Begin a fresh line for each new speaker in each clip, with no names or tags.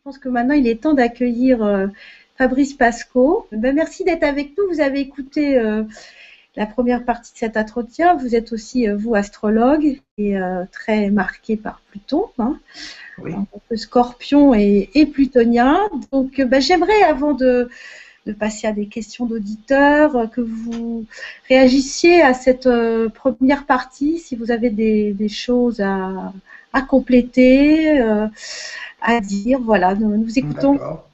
pense que maintenant, il est temps d'accueillir Fabrice Pascaud. Ben, merci d'être avec nous. Vous avez écouté la première partie de cet entretien. Vous êtes aussi, vous, astrologue et très marqué par Pluton, hein,
Oui.
en tant que Scorpion et plutonien. Donc, ben, j'aimerais, avant de passer à des questions d'auditeurs, que vous réagissiez à cette première partie, si vous avez des choses à compléter, à dire. Voilà, nous écoutons.
D'accord.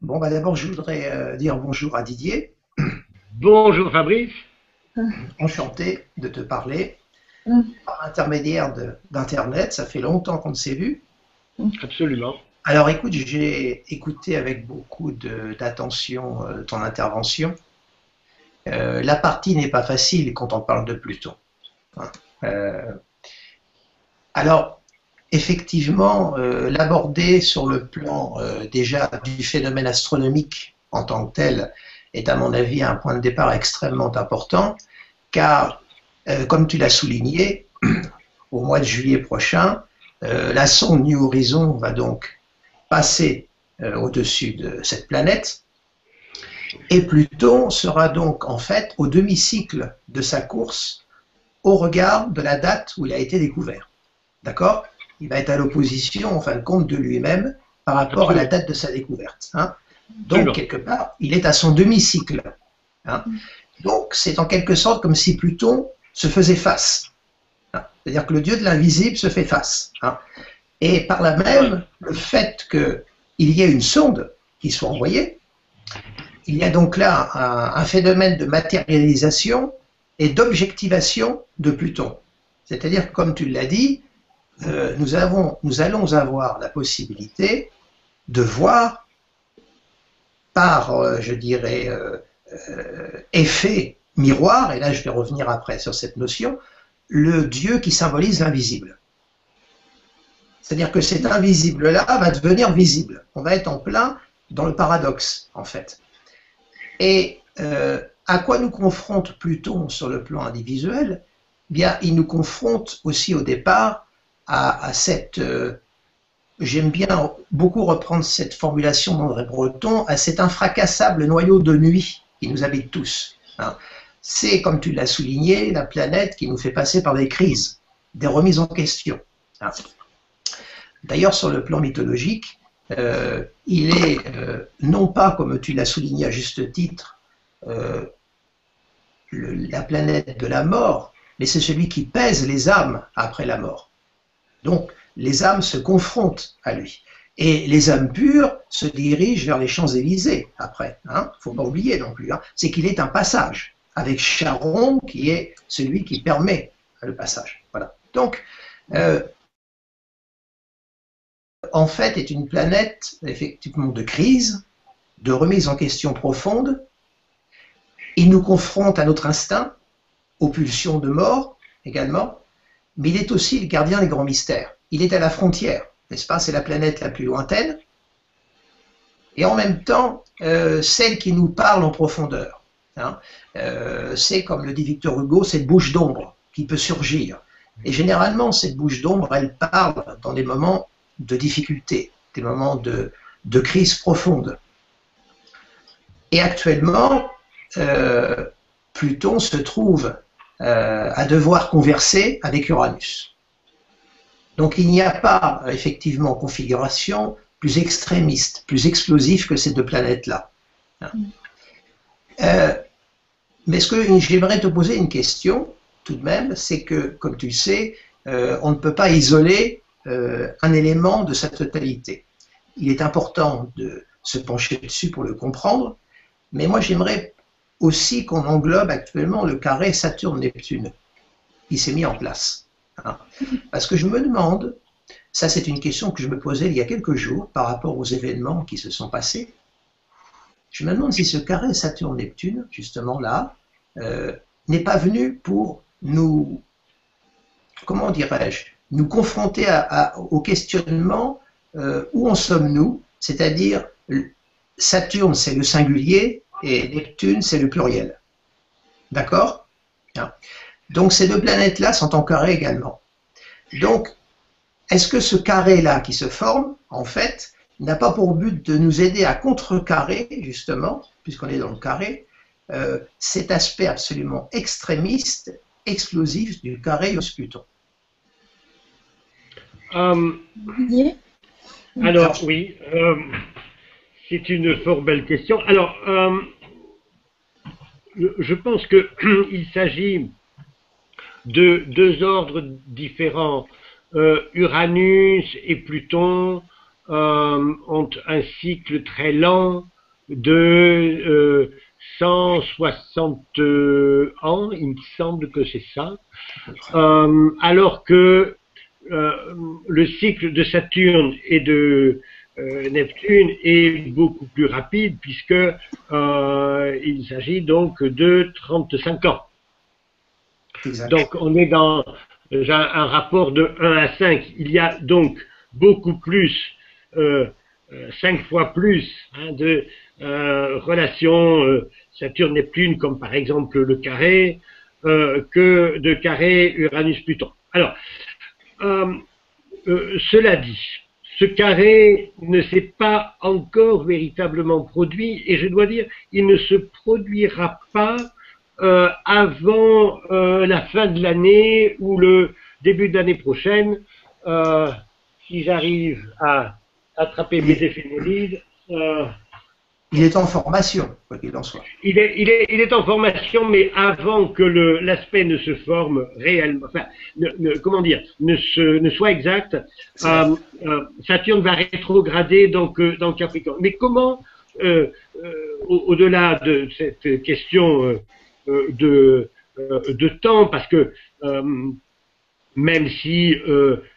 Bon, bah d'abord, je voudrais dire bonjour à Didier.
Bonjour Fabrice.
Enchanté de te parler par intermédiaire d'Internet. Ça fait longtemps qu'on ne s'est vu.
Absolument.
Alors écoute, j'ai écouté avec beaucoup d'attention ton intervention. La partie n'est pas facile quand on parle de Pluton. Alors, effectivement, l'aborder sur le plan déjà du phénomène astronomique en tant que tel est à mon avis un point de départ extrêmement important, car comme tu l'as souligné, au mois de juillet prochain, la sonde New Horizon va donc passer au-dessus de cette planète, et Pluton sera donc en fait au demi-cycle de sa course au regard de la date où il a été découvert. D'accord? Il va être à l'opposition, en fin de compte, de lui-même par rapport à la date de sa découverte. Hein. Donc, quelque part, il est à son demi-cycle. Hein. Donc, c'est en quelque sorte comme si Pluton se faisait face. Hein. C'est-à-dire que le dieu de l'invisible se fait face. Hein. Et par là même, le fait qu'il y ait une sonde qui soit envoyée, il y a donc là un phénomène de matérialisation et d'objectivation de Pluton. C'est-à-dire que, comme tu l'as dit, nous allons avoir la possibilité de voir par, je dirais, effet miroir, et là je vais revenir après sur cette notion, le Dieu qui symbolise l'invisible. C'est-à-dire que cet invisible-là va devenir visible. On va être en plein dans le paradoxe, en fait. Et à quoi nous confronte Pluton sur le plan individuel? Bien, il nous confronte aussi au départ à cette, j'aime bien beaucoup reprendre cette formulation d'André Breton, à cet infracassable noyau de nuit qui nous habite tous. Hein. C'est, comme tu l'as souligné, la planète qui nous fait passer par des crises, des remises en question. Hein. D'ailleurs, sur le plan mythologique, il est non pas, comme tu l'as souligné à juste titre, la planète de la mort, mais c'est celui qui pèse les âmes après la mort. Donc, les âmes se confrontent à lui. Et les âmes pures se dirigent vers les Champs-Élysées après. Hein, faut pas oublier non plus. Hein, c'est qu'il est un passage, avec Charon qui est celui qui permet le passage. Voilà. Donc, en fait, est une planète effectivement de crise, de remise en question profonde. Il nous confronte à notre instinct, aux pulsions de mort également, mais il est aussi le gardien des grands mystères. Il est à la frontière, n'est-ce pas? C'est la planète la plus lointaine, et en même temps, celle qui nous parle en profondeur. Hein. C'est, comme le dit Victor Hugo, cette bouche d'ombre qui peut surgir. Et généralement, cette bouche d'ombre, elle parle dans des moments de difficulté, des moments de crise profonde. Et actuellement, Pluton se trouve à devoir converser avec Uranus. Donc il n'y a pas effectivement configuration plus extrémiste, plus explosive que ces deux planètes-là. Mais ce que j'aimerais te poser une question, tout de même, c'est que, comme tu le sais, on ne peut pas isoler un élément de sa totalité. Il est important de se pencher dessus pour le comprendre, mais moi j'aimerais aussi qu'on englobe actuellement le carré Saturne-Neptune qui s'est mis en place. Hein. Parce que je me demande, ça c'est une question que je me posais il y a quelques jours par rapport aux événements qui se sont passés, je me demande si ce carré Saturne-Neptune, justement là, n'est pas venu pour nous, comment dirais-je, nous confronter au questionnement où en sommes-nous, c'est-à-dire Saturne c'est le singulier et Neptune c'est le pluriel. D'accord? Donc ces deux planètes-là sont en carré également. Donc, est-ce que ce carré-là qui se forme en fait, n'a pas pour but de nous aider à contrecarrer, justement, puisqu'on est dans le carré, cet aspect absolument extrémiste, explosif du carré Pluton.
Alors, oui, c'est une fort belle question. Alors, je pense qu'il s'agit de deux ordres différents. Uranus et Pluton ont un cycle très lent de 160 ans, il me semble que c'est ça, alors que le cycle de Saturne et de Neptune est beaucoup plus rapide puisque il s'agit donc de 35 ans. Exact. Donc on est dans un rapport de 1 à 5. Il y a donc beaucoup plus, 5 fois plus de relations Saturne-Neptune, comme par exemple le carré, que de carré Uranus-Pluton. Alors, cela dit, ce carré ne s'est pas encore véritablement produit, et je dois dire, il ne se produira pas avant la fin de l'année ou le début de l'année prochaine, si j'arrive à attraper mes éphémérides.
Il est en formation, quoi qu'il en soit.
Il est en formation, mais avant que l'aspect ne se forme réellement, enfin, comment dire, ne soit exact, Saturne va rétrograder donc dans Capricorne. Mais comment, au-delà de cette question de temps, parce que même si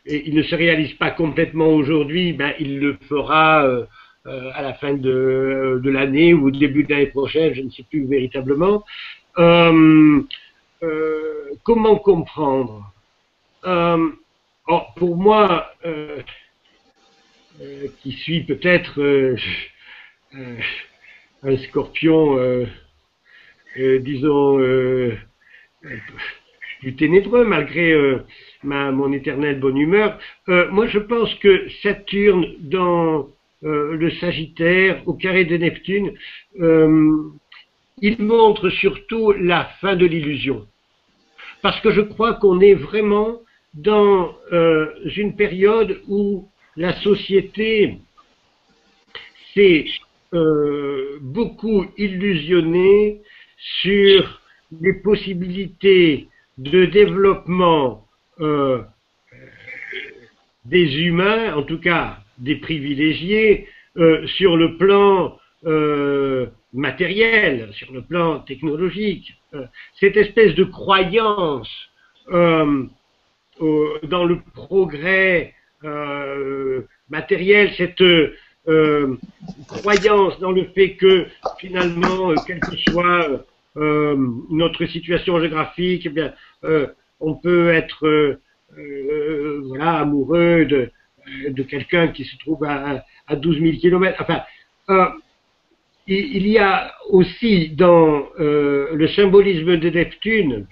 il ne se réalise pas complètement aujourd'hui, ben, il le fera à la fin de l'année ou au début de l'année prochaine, je ne sais plus véritablement. Comment comprendre? Pour moi, qui suis peut-être un scorpion, disons, du ténébreux, malgré mon éternelle bonne humeur, moi je pense que Saturne dans le Sagittaire, au carré de Neptune, il montre surtout la fin de l'illusion. Parce que je crois qu'on est vraiment dans une période où la société s'est beaucoup illusionnée sur les possibilités de développement des humains, en tout cas des privilégiés, sur le plan matériel, sur le plan technologique. Cette espèce de croyance dans le progrès matériel, cette croyance dans le fait que finalement, quelle que soit notre situation géographique, eh bien, on peut être voilà, amoureux de quelqu'un qui se trouve à 12 000 kilomètres. Enfin, il y a aussi dans le symbolisme de Neptune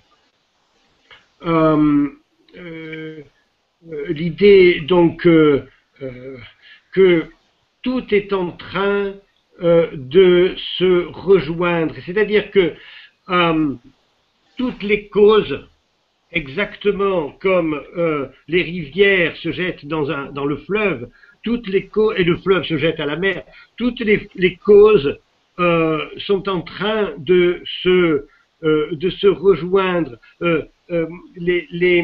l'idée donc que tout est en train de se rejoindre. C'est-à-dire que toutes les causes, exactement comme les rivières se jettent dans le fleuve, toutes les causes, et le fleuve se jette à la mer, toutes les causes sont en train de se rejoindre. Les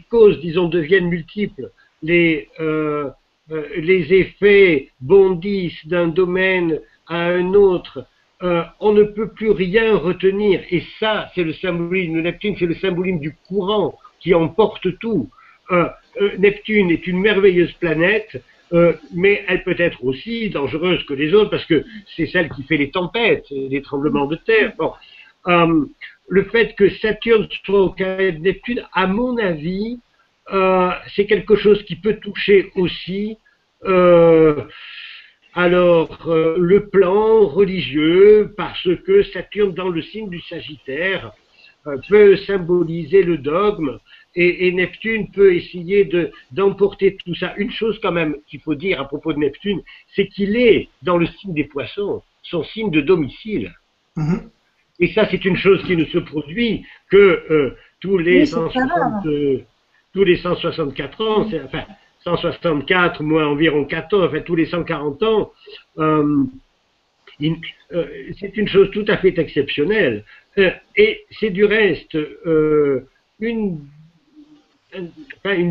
causes, disons, deviennent multiples. Les effets bondissent d'un domaine à un autre. On ne peut plus rien retenir. Et ça, c'est le symbolisme de Neptune, c'est le symbolisme du courant qui emporte tout. Neptune est une merveilleuse planète, mais elle peut être aussi dangereuse que les autres parce que c'est celle qui fait les tempêtes, les tremblements de terre. Bon. Le fait que Saturne soit au carré de Neptune, à mon avis, c'est quelque chose qui peut toucher aussi le plan religieux, parce que Saturne dans le signe du Sagittaire peut symboliser le dogme et Neptune peut essayer d'emporter tout ça. Une chose quand même qu'il faut dire à propos de Neptune, c'est qu'il est dans le signe des poissons, son signe de domicile.
Mhm.
Et ça, c'est une chose qui ne se produit que tous les 164 ans, enfin 164 moins environ 14, enfin tous les 140 ans. C'est une chose tout à fait exceptionnelle. Et c'est du reste une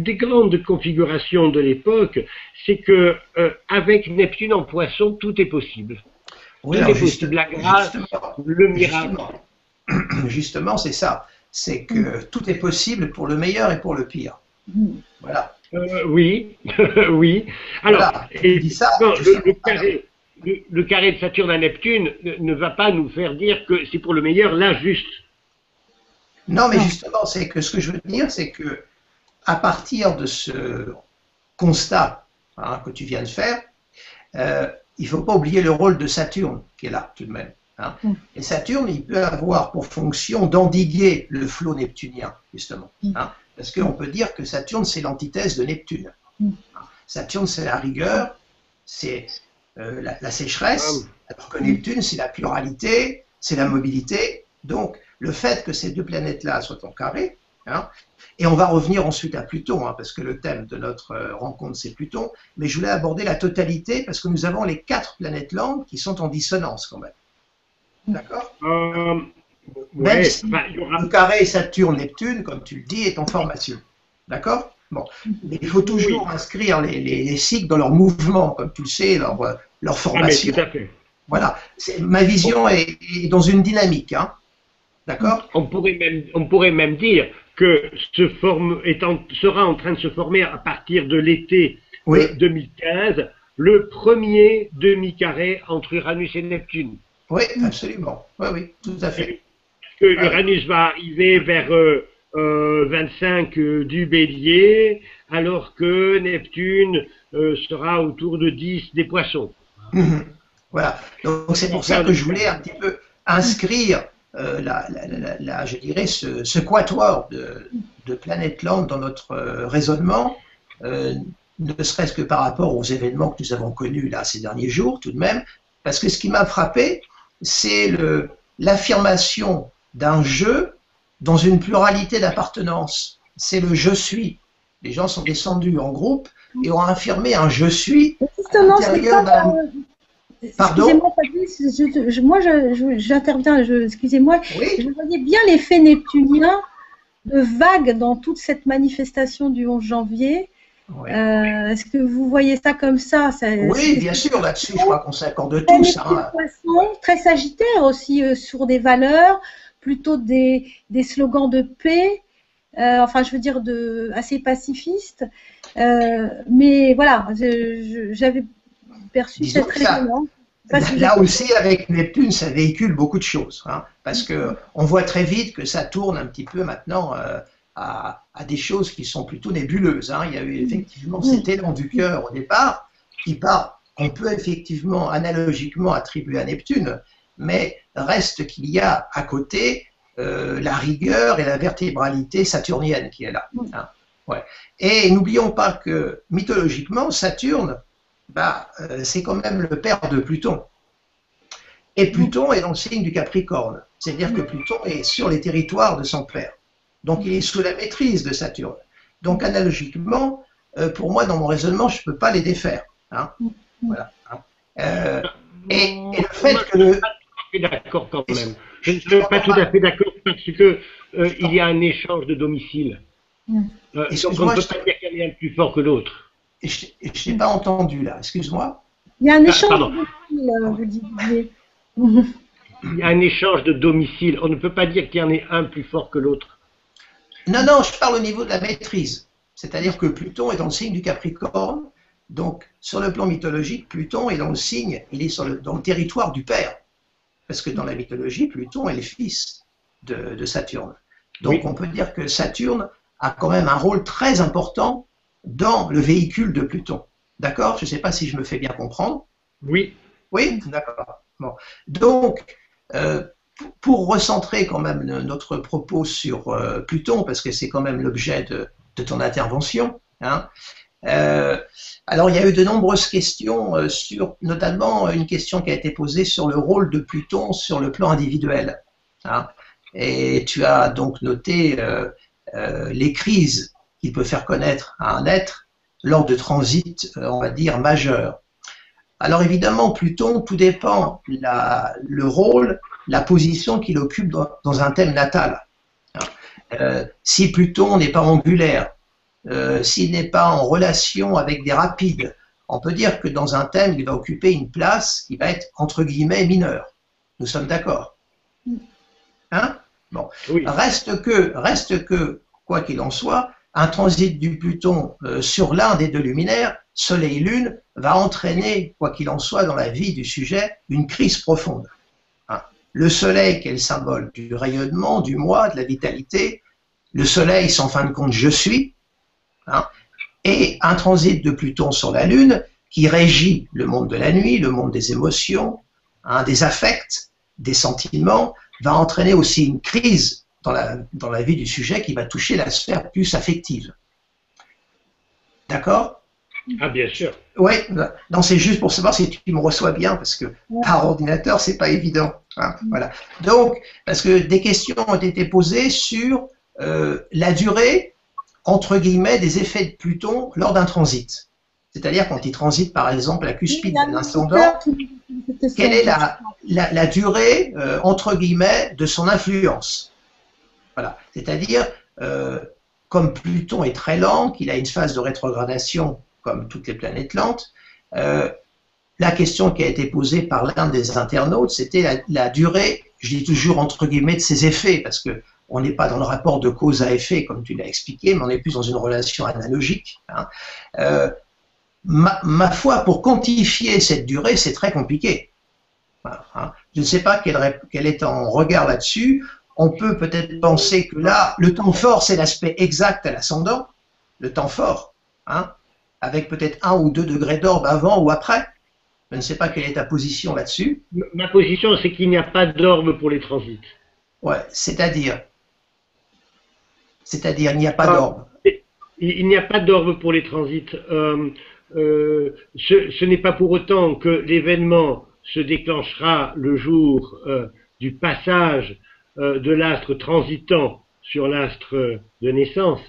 des grandes configurations de l'époque, c'est que avec Neptune en Poisson, tout est possible.
Oui,
tout
alors
est possible. La grâce, le miracle.
Justement, c'est ça. C'est que tout est possible pour le meilleur et pour le pire. Voilà.
Oui, oui. Alors,
Voilà.
et
Dis ça,
le carré de Saturne à Neptune ne va pas nous faire dire que c'est pour le meilleur, l'injuste.
Non, mais justement, c'est que ce que je veux dire, c'est que à partir de ce constat que tu viens de faire, il ne faut pas oublier le rôle de Saturne qui est là tout de même. Et Saturne, il peut avoir pour fonction d'endiguer le flot neptunien, justement. Parce qu'on peut dire que Saturne, c'est l'antithèse de Neptune. Saturne, c'est la rigueur, c'est la sécheresse, alors que Neptune, c'est la pluralité, c'est la mobilité. Donc, le fait que ces deux planètes-là soient en carré, et on va revenir ensuite à Pluton, parce que le thème de notre rencontre, c'est Pluton, mais je voulais aborder la totalité, parce que nous avons les 4 planètes langues qui sont en dissonance quand même. D'accord Même si le carré Saturne-Neptune, comme tu le dis, est en formation. D'accord Bon. Mais il faut toujours inscrire les cycles dans leur mouvement, comme tu le sais, leur formation.
Tout à fait.
Voilà. Ma vision est dans une dynamique. D'accord
On pourrait même dire que sera en train de se former à partir de l'été 2015 le premier demi-carré entre Uranus et Neptune.
Oui, absolument. Oui, tout à fait.
Parce que Uranus va arriver vers 25 du Bélier, alors que Neptune sera autour de 10 des Poissons.
Voilà. Donc c'est pour ça que je voulais un petit peu inscrire je dirais, ce quatuor de planètes langues dans notre raisonnement, ne serait-ce que par rapport aux événements que nous avons connus là ces derniers jours, tout de même, parce que ce qui m'a frappé, c'est l'affirmation d'un jeu dans une pluralité d'appartenance. C'est le je suis. Les gens sont descendus en groupe et ont affirmé un je suis à l'intérieur d'un. Pardon.
Excusez-moi, moi j'interviens, excusez-moi,
oui.
Je voyais bien l'effet neptunien de vague dans toute cette manifestation du 11 janvier. Ouais. Est-ce que vous voyez ça comme ça?
Oui, bien sûr, là-dessus, je crois qu'on s'accorde tous.
Très sagittaire aussi, sur des valeurs, plutôt des slogans de paix, enfin je veux dire assez pacifistes. Mais voilà, j'avais perçu cette résonance.
Là aussi, avec Neptune, ça véhicule beaucoup de choses, parce qu'on voit très vite que ça tourne un petit peu maintenant à des choses qui sont plutôt nébuleuses. Il y a eu effectivement cet élan du cœur au départ, qu'on peut effectivement analogiquement attribuer à Neptune, mais reste qu'il y a à côté la rigueur et la vertébralité saturnienne qui est là. Ouais. Et n'oublions pas que mythologiquement, Saturne, c'est quand même le père de Pluton. Et Pluton est dans le signe du Capricorne. C'est-à-dire que Pluton est sur les territoires de son père. Donc il est sous la maîtrise de Saturne. Donc analogiquement, pour moi, dans mon raisonnement, je ne peux pas les défaire. Voilà. Et le fait que
je ne suis pas tout à fait d'accord quand même. Je ne suis pas tout à fait d'accord parce que il y a un échange de domicile. Donc on ne peut pas dire qu'il y en a un plus fort que l'autre.
Je n'ai pas entendu là, excuse-moi.
Il y a un échange de domicile, vous disiez.
Il y a un échange de domicile. On ne peut pas dire qu'il y en ait un plus fort que l'autre.
Non, je parle au niveau de la maîtrise. C'est-à-dire que Pluton est dans le signe du Capricorne. Donc, sur le plan mythologique, Pluton est dans le signe, il est dans le territoire du père. Parce que dans la mythologie, Pluton est le fils de Saturne. Donc, on peut dire que Saturne a quand même un rôle très important dans le véhicule de Pluton. D'accord? Je ne sais pas si je me fais bien comprendre.
Oui.
Oui? D'accord. Bon. Donc, pour recentrer quand même notre propos sur Pluton, parce que c'est quand même l'objet de ton intervention, hein, alors il y a eu de nombreuses questions sur, notamment une question qui a été posée sur le rôle de Pluton sur le plan individuel, hein, et tu as donc noté les crises qu'il peut faire connaître à un être lors de transits, on va dire, majeurs. Alors évidemment, Pluton, tout dépend le rôle, la position qu'il occupe dans un thème natal. Si Pluton n'est pas angulaire, s'il n'est pas en relation avec des rapides, on peut dire que dans un thème, il va occuper une place qui va être entre guillemets mineure. Nous sommes d'accord? Hein? Bon. Oui. Reste que, quoi qu'il en soit, un transit du Pluton sur l'un des deux luminaires, Soleil-Lune, va entraîner, quoi qu'il en soit, dans la vie du sujet, une crise profonde. Hein. Le Soleil, qui est le symbole du rayonnement, du moi, de la vitalité, le Soleil, sans fin de compte, je suis, hein, et un transit de Pluton sur la Lune, qui régit le monde de la nuit, le monde des émotions, hein, des affects, des sentiments, va entraîner aussi une crise dans la vie du sujet qui va toucher la sphère plus affective. D'accord?
Ah, bien sûr.
Oui, non, c'est juste pour savoir si tu me reçois bien, parce que par ordinateur, c'est pas évident. Hein, voilà. Donc, parce que des questions ont été posées sur la durée, entre guillemets, des effets de Pluton lors d'un transit. C'est-à-dire quand il transite, par exemple, la cuspide d'un ascendant, quelle est la durée, entre guillemets, de son influence? Voilà. C'est-à-dire, comme Pluton est très lent, qu'il a une phase de rétrogradation comme toutes les planètes lentes, la question qui a été posée par l'un des internautes, c'était la durée, je dis toujours entre guillemets, de ses effets, parce que on n'est pas dans le rapport de cause à effet, comme tu l'as expliqué, mais on est plus dans une relation analogique. Hein. Ma foi, pour quantifier cette durée, c'est très compliqué. Voilà, hein. Je ne sais pas quel est ton regard là-dessus. On peut peut-être penser que là, le temps fort, c'est l'aspect exact à l'ascendant, le temps fort, hein, avec peut-être 1 ou 2 degrés d'orbe avant ou après. Je ne sais pas quelle est ta position là-dessus.
Ma position, c'est qu'il n'y a pas d'orbe pour les transits.
Ouais, c'est-à-dire, il n'y a pas d'orbe.
Il n'y a pas d'orbe pour les transits. Ce n'est pas pour autant que l'événement se déclenchera le jour du passage de l'astre transitant sur l'astre de naissance.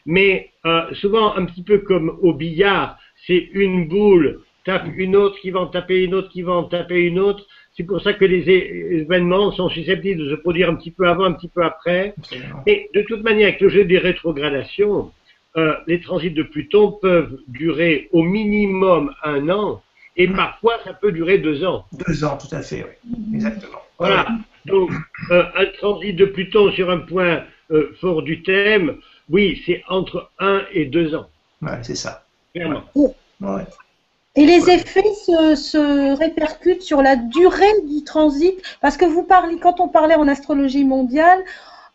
Mais souvent, un petit peu comme au billard, c'est une boule tape une autre qui va en taper une autre qui va en taper une autre. C'est pour ça que les événements sont susceptibles de se produire un petit peu avant, un petit peu après. Et de toute manière, avec le jeu des rétrogradations, les transits de Pluton peuvent durer au minimum 1 an, et parfois ça peut durer 2 ans.
2 ans, tout à fait, oui. Exactement.
Voilà. Donc, un transit de Pluton sur un point fort du thème, oui, c'est entre 1 et 2 ans.
Ouais, c'est ça.
Clairement.
Ouais.
Et les effets se répercutent sur la durée du transit, parce que quand on parlait en astrologie mondiale,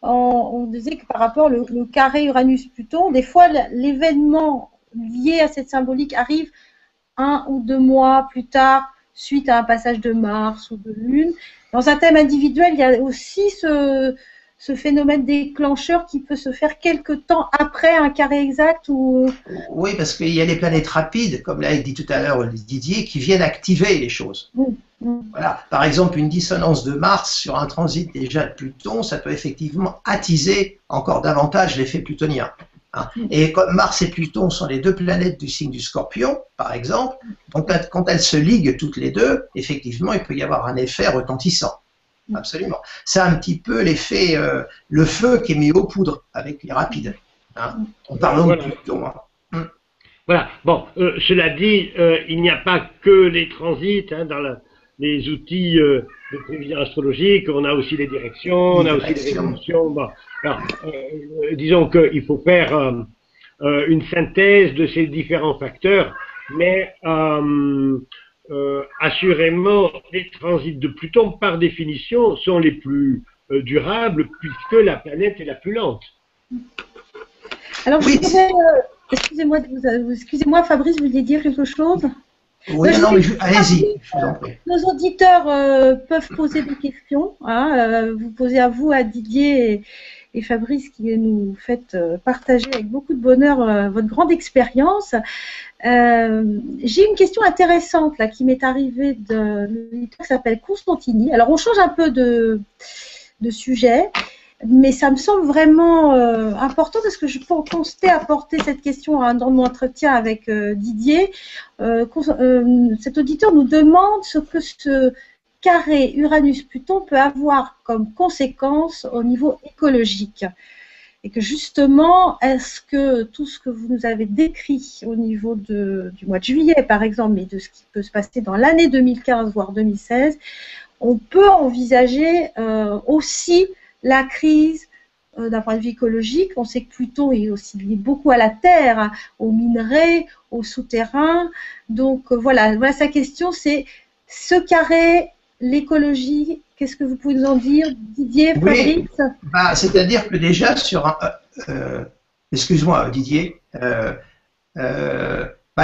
on disait que par rapport au carré Uranus-Pluton, des fois l'événement lié à cette symbolique arrive 1 ou 2 mois plus tard, suite à un passage de Mars ou de Lune. Dans un thème individuel, il y a aussi ce phénomène déclencheur qui peut se faire quelque temps après un carré exact ou...
Oui, parce qu'il y a les planètes rapides, comme l'a dit tout à l'heure Didier, qui viennent activer les choses. Voilà. Par exemple, une dissonance de Mars sur un transit déjà de Pluton, ça peut effectivement attiser encore davantage l'effet plutonien. Hein. Et comme Mars et Pluton sont les 2 planètes du signe du Scorpion, par exemple, donc quand elles se liguent toutes les 2, effectivement, il peut y avoir un effet retentissant. Absolument. C'est un petit peu l'effet, le feu qui est mis aux poudres avec les rapides. Hein. En parlant de Pluton. Hein.
Voilà. Bon, cela dit, il n'y a pas que les transits hein, dans les outils de prévision astrologique. On a aussi les directions, on a aussi les révolutions. Bon. Alors, disons qu'il faut faire une synthèse de ces différents facteurs, mais assurément, les transits de Pluton, par définition, sont les plus durables puisque la planète est la plus lente.
Alors, excusez-moi, Fabrice, vous vouliez dire quelque chose?
Oui, non, mais allez-y, je vous en prie.
Nos auditeurs peuvent poser des questions. Hein, vous posez à vous, à Didier et Fabrice, qui nous faites partager avec beaucoup de bonheur votre grande expérience. J'ai une question intéressante là qui m'est arrivée d'un auditeur qui s'appelle Constantini. Alors on change un peu de sujet, mais ça me semble vraiment important parce que je pensais apporter cette question dans mon entretien avec Didier. Cet auditeur nous demande ce que ce carré Uranus-Pluton peut avoir comme conséquence au niveau écologique. Et que justement, est-ce que tout ce que vous nous avez décrit au niveau du mois de juillet, par exemple, mais de ce qui peut se passer dans l'année 2015, voire 2016, on peut envisager aussi la crise d'un point de vue écologique. On sait que Pluton est aussi lié beaucoup à la Terre, hein, aux minerais, aux souterrains. Donc voilà sa question, c'est ce carré, l'écologie. Qu'est-ce que vous pouvez nous en dire, Didier, Fabrice?
Oui, c'est-à-dire que déjà sur excuse-moi Didier,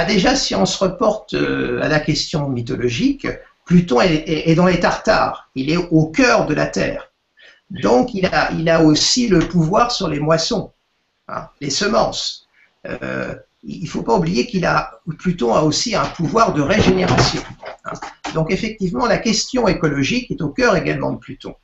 déjà si on se reporte à la question mythologique, Pluton est dans les Tartares, il est au cœur de la Terre. Donc il a aussi le pouvoir sur les moissons, hein, les semences. Il ne faut pas oublier Pluton a aussi un pouvoir de régénération. Hein. Donc effectivement, la question écologique est au cœur également de Pluton.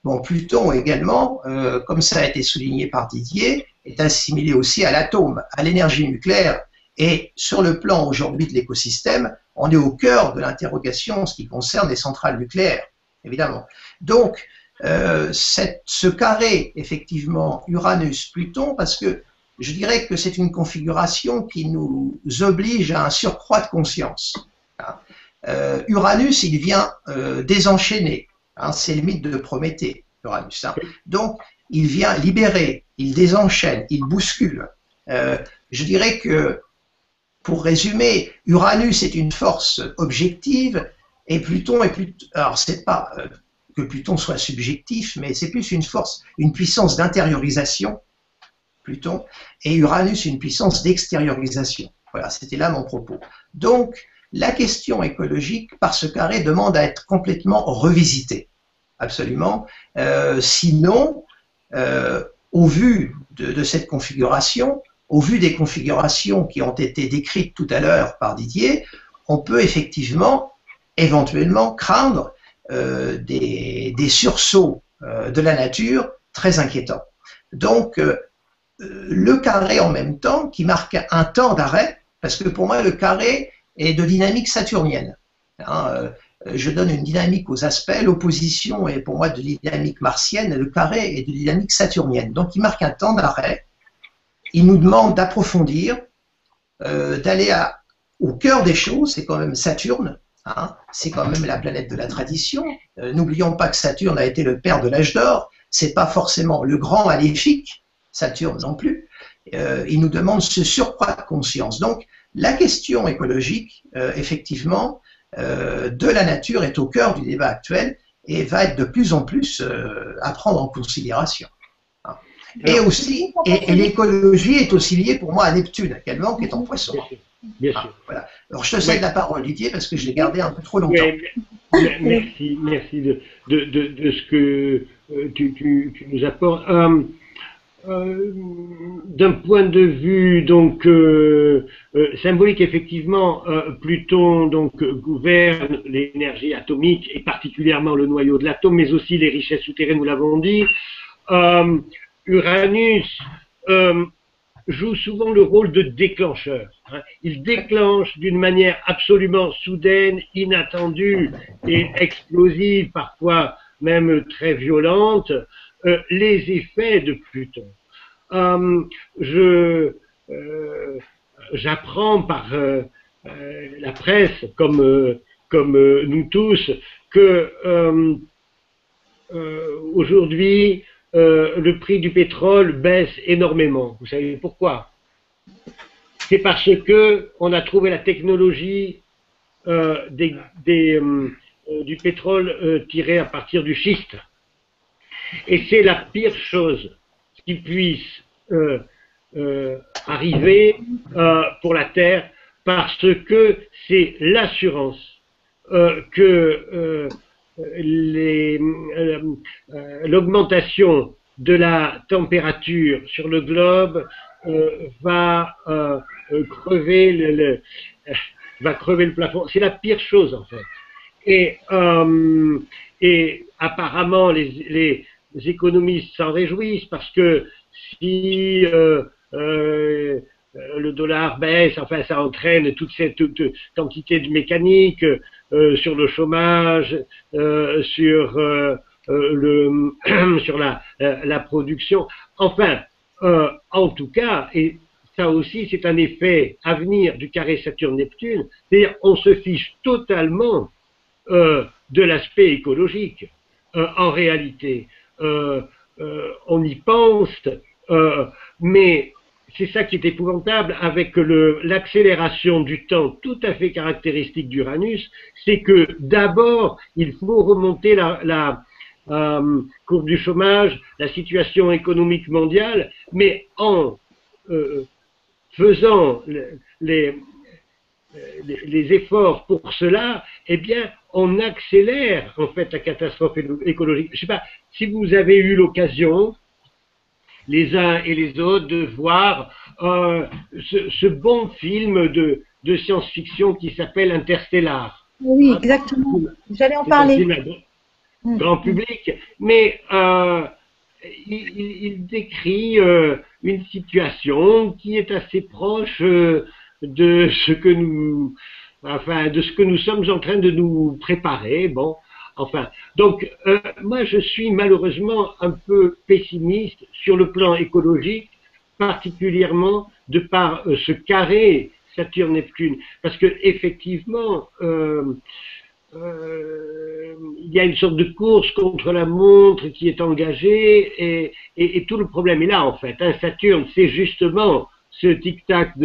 Bon, Pluton également, comme ça a été souligné par Didier, est assimilé aussi à l'atome, à l'énergie nucléaire. Et sur le plan aujourd'hui de l'écosystème, on est au cœur de l'interrogation en ce qui concerne les centrales nucléaires, évidemment. Donc, ce carré, effectivement, Uranus-Pluton, parce que je dirais que c'est une configuration qui nous oblige à un surcroît de conscience. Uranus, il vient désenchaîner. Hein, c'est le mythe de Prométhée, Uranus. Hein. Donc, il vient libérer, il désenchaîne, il bouscule. Je dirais que, pour résumer, Uranus est une force objective et Pluton est plus. Alors, c'est pas que Pluton soit subjectif, mais c'est plus une puissance d'intériorisation, Pluton, et Uranus une puissance d'extériorisation. Voilà, c'était là mon propos. Donc, la question écologique, par ce carré, demande à être complètement revisitée. Absolument. Sinon, au vu de cette configuration, au vu des configurations qui ont été décrites tout à l'heure par Didier, on peut effectivement, éventuellement, craindre des sursauts de la nature très inquiétants. Donc, le carré en même temps, qui marque un temps d'arrêt, parce que pour moi, le carré est de dynamique saturnienne. Hein, je donne une dynamique aux aspects, l'opposition est pour moi de dynamique martienne, et le carré est de dynamique saturnienne. Donc, il marque un temps d'arrêt. Il nous demande d'approfondir, d'aller au cœur des choses. C'est quand même Saturne, hein, c'est quand même la planète de la tradition. N'oublions pas que Saturne a été le père de l'âge d'or. C'est pas forcément le grand maléfique, Saturne non plus. Il nous demande ce surcroît de conscience. Donc, la question écologique, effectivement, de la nature est au cœur du débat actuel et va être de plus en plus à prendre en considération. Et aussi, et l'écologie est aussi liée pour moi à Neptune, également, qui est en Poisson.
Bien sûr.
Voilà. Alors je te cède la parole, Didier, parce que je l'ai gardé un peu trop longtemps.
Merci de ce que tu nous apportes. D'un point de vue donc symbolique, effectivement, Pluton donc gouverne l'énergie atomique et particulièrement le noyau de l'atome, mais aussi les richesses souterraines, nous l'avons dit. Uranus joue souvent le rôle de déclencheur. Hein. Il déclenche d'une manière absolument soudaine, inattendue et explosive, parfois même très violente, les effets de Pluton. J'apprends par la presse, comme nous tous, que aujourd'hui, le prix du pétrole baisse énormément. Vous savez pourquoi? C'est parce que on a trouvé la technologie du pétrole tiré à partir du schiste. Et c'est la pire chose qui puisse arriver pour la Terre, parce que c'est l'assurance que l'augmentation de la température sur le globe va crever va crever le plafond. C'est la pire chose en fait. Et apparemment les économistes s'en réjouissent parce que si le dollar baisse, enfin ça entraîne toute cette quantité de mécanique sur le chômage, sur sur la production. Enfin, en tout cas, et ça aussi c'est un effet à venir du carré Saturne-Neptune, c'est-à-dire on se fiche totalement de l'aspect écologique. En réalité, on y pense, mais c'est ça qui est épouvantable avec l'accélération du temps tout à fait caractéristique d'Uranus, c'est que d'abord, il faut remonter la courbe du chômage, la situation économique mondiale, mais en faisant les efforts pour cela, eh bien, on accélère en fait la catastrophe écologique. Je ne sais pas si vous avez eu l'occasion, les uns et les autres, de voir ce bon film de science-fiction qui s'appelle Interstellar.
Oui, exactement. J'allais en parler.
C'est un film grand public, mais il décrit une situation qui est assez proche de ce que nous sommes en train de nous préparer. Bon, enfin, donc moi je suis malheureusement un peu pessimiste sur le plan écologique, particulièrement de par ce carré Saturne-Neptune, parce que effectivement il y a une sorte de course contre la montre qui est engagée et tout le problème est là en fait. Saturne, c'est justement ce tic-tac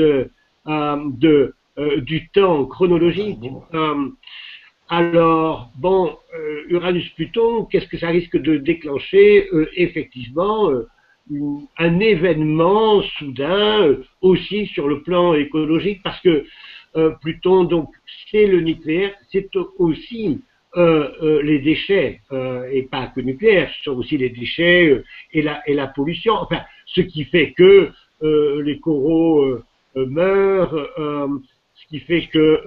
du temps chronologique. Alors, bon, Uranus-Pluton, qu'est-ce que ça risque de déclencher? Effectivement, un événement soudain, aussi sur le plan écologique, parce que Pluton, donc, c'est le nucléaire, c'est aussi les déchets, et pas que nucléaire, ce sont aussi les déchets et la pollution, enfin, ce qui fait que les coraux meurent, ce qui fait que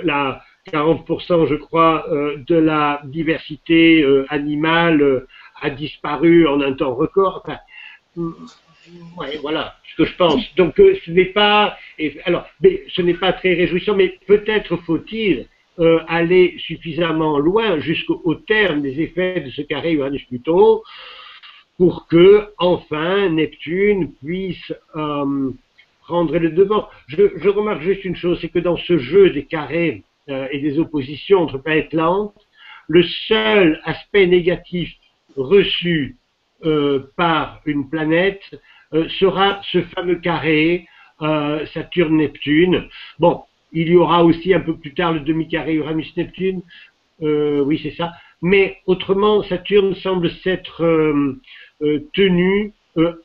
la 40%, je crois, de la diversité animale a disparu en un temps record. Enfin, ouais, voilà ce que je pense. Donc ce n'est pas, alors, mais ce n'est pas très réjouissant, mais peut-être faut-il aller suffisamment loin jusqu'au terme des effets de ce carré Uranus-Pluton pour que enfin Neptune puisse prendre le devant. Je remarque juste une chose, c'est que dans ce jeu des carrés et des oppositions entre planètes lentes, le seul aspect négatif reçu par une planète sera ce fameux carré Saturne-Neptune. Bon, il y aura aussi un peu plus tard le demi-carré Uranus-Neptune, oui c'est ça, mais autrement Saturne semble s'être tenu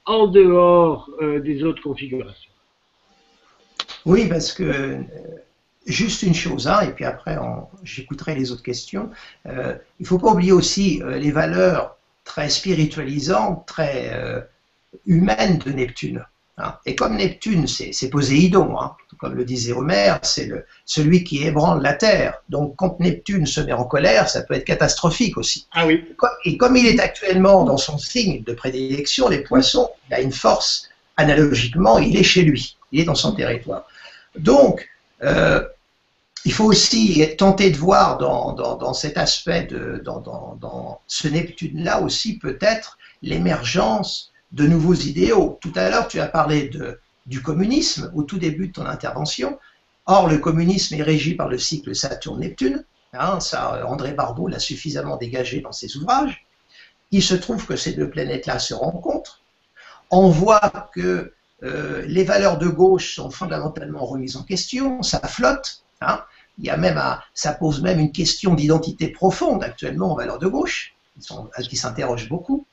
en dehors des autres configurations.
Oui, parce que juste une chose, hein, et puis après j'écouterai les autres questions. Il ne faut pas oublier aussi les valeurs très spiritualisantes, très humaines de Neptune. Hein. Et comme Neptune, c'est Poséidon, hein, comme le disait Homère, c'est celui qui ébranle la Terre. Donc quand Neptune se met en colère, ça peut être catastrophique aussi.
Ah oui.
Et comme il est actuellement dans son signe de prédilection, les poissons, il a une force, analogiquement, il est chez lui, il est dans son territoire. Donc, il faut aussi tenter de voir dans cet aspect, dans ce Neptune-là aussi, peut-être l'émergence de nouveaux idéaux. Tout à l'heure, tu as parlé du communisme au tout début de ton intervention. Or, le communisme est régi par le cycle Saturne-Neptune. Hein, ça, André Barbeau l'a suffisamment dégagé dans ses ouvrages. Il se trouve que ces deux planètes-là se rencontrent. On voit que les valeurs de gauche sont fondamentalement remises en question, ça flotte. Hein. Il y a même ça pose même une question d'identité profonde actuellement aux valeurs de gauche, qui s'interrogent beaucoup.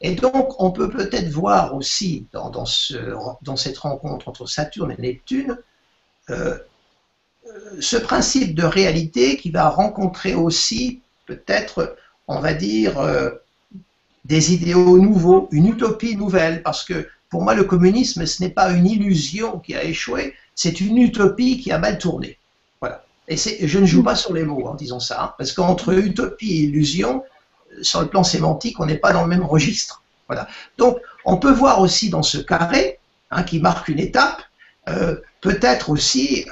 Et donc, on peut peut-être voir aussi dans cette rencontre entre Saturne et Neptune euh, ce principe de réalité qui va rencontrer aussi peut-être, on va dire, des idéaux nouveaux, une utopie nouvelle, parce que pour moi le communisme ce n'est pas une illusion qui a échoué, c'est une utopie qui a mal tourné. Voilà. Et je ne joue pas sur les mots en disant ça, hein, parce qu'entre utopie et illusion, sur le plan sémantique, on n'est pas dans le même registre. Voilà. Donc on peut voir aussi dans ce carré, hein, qui marque une étape, peut-être aussi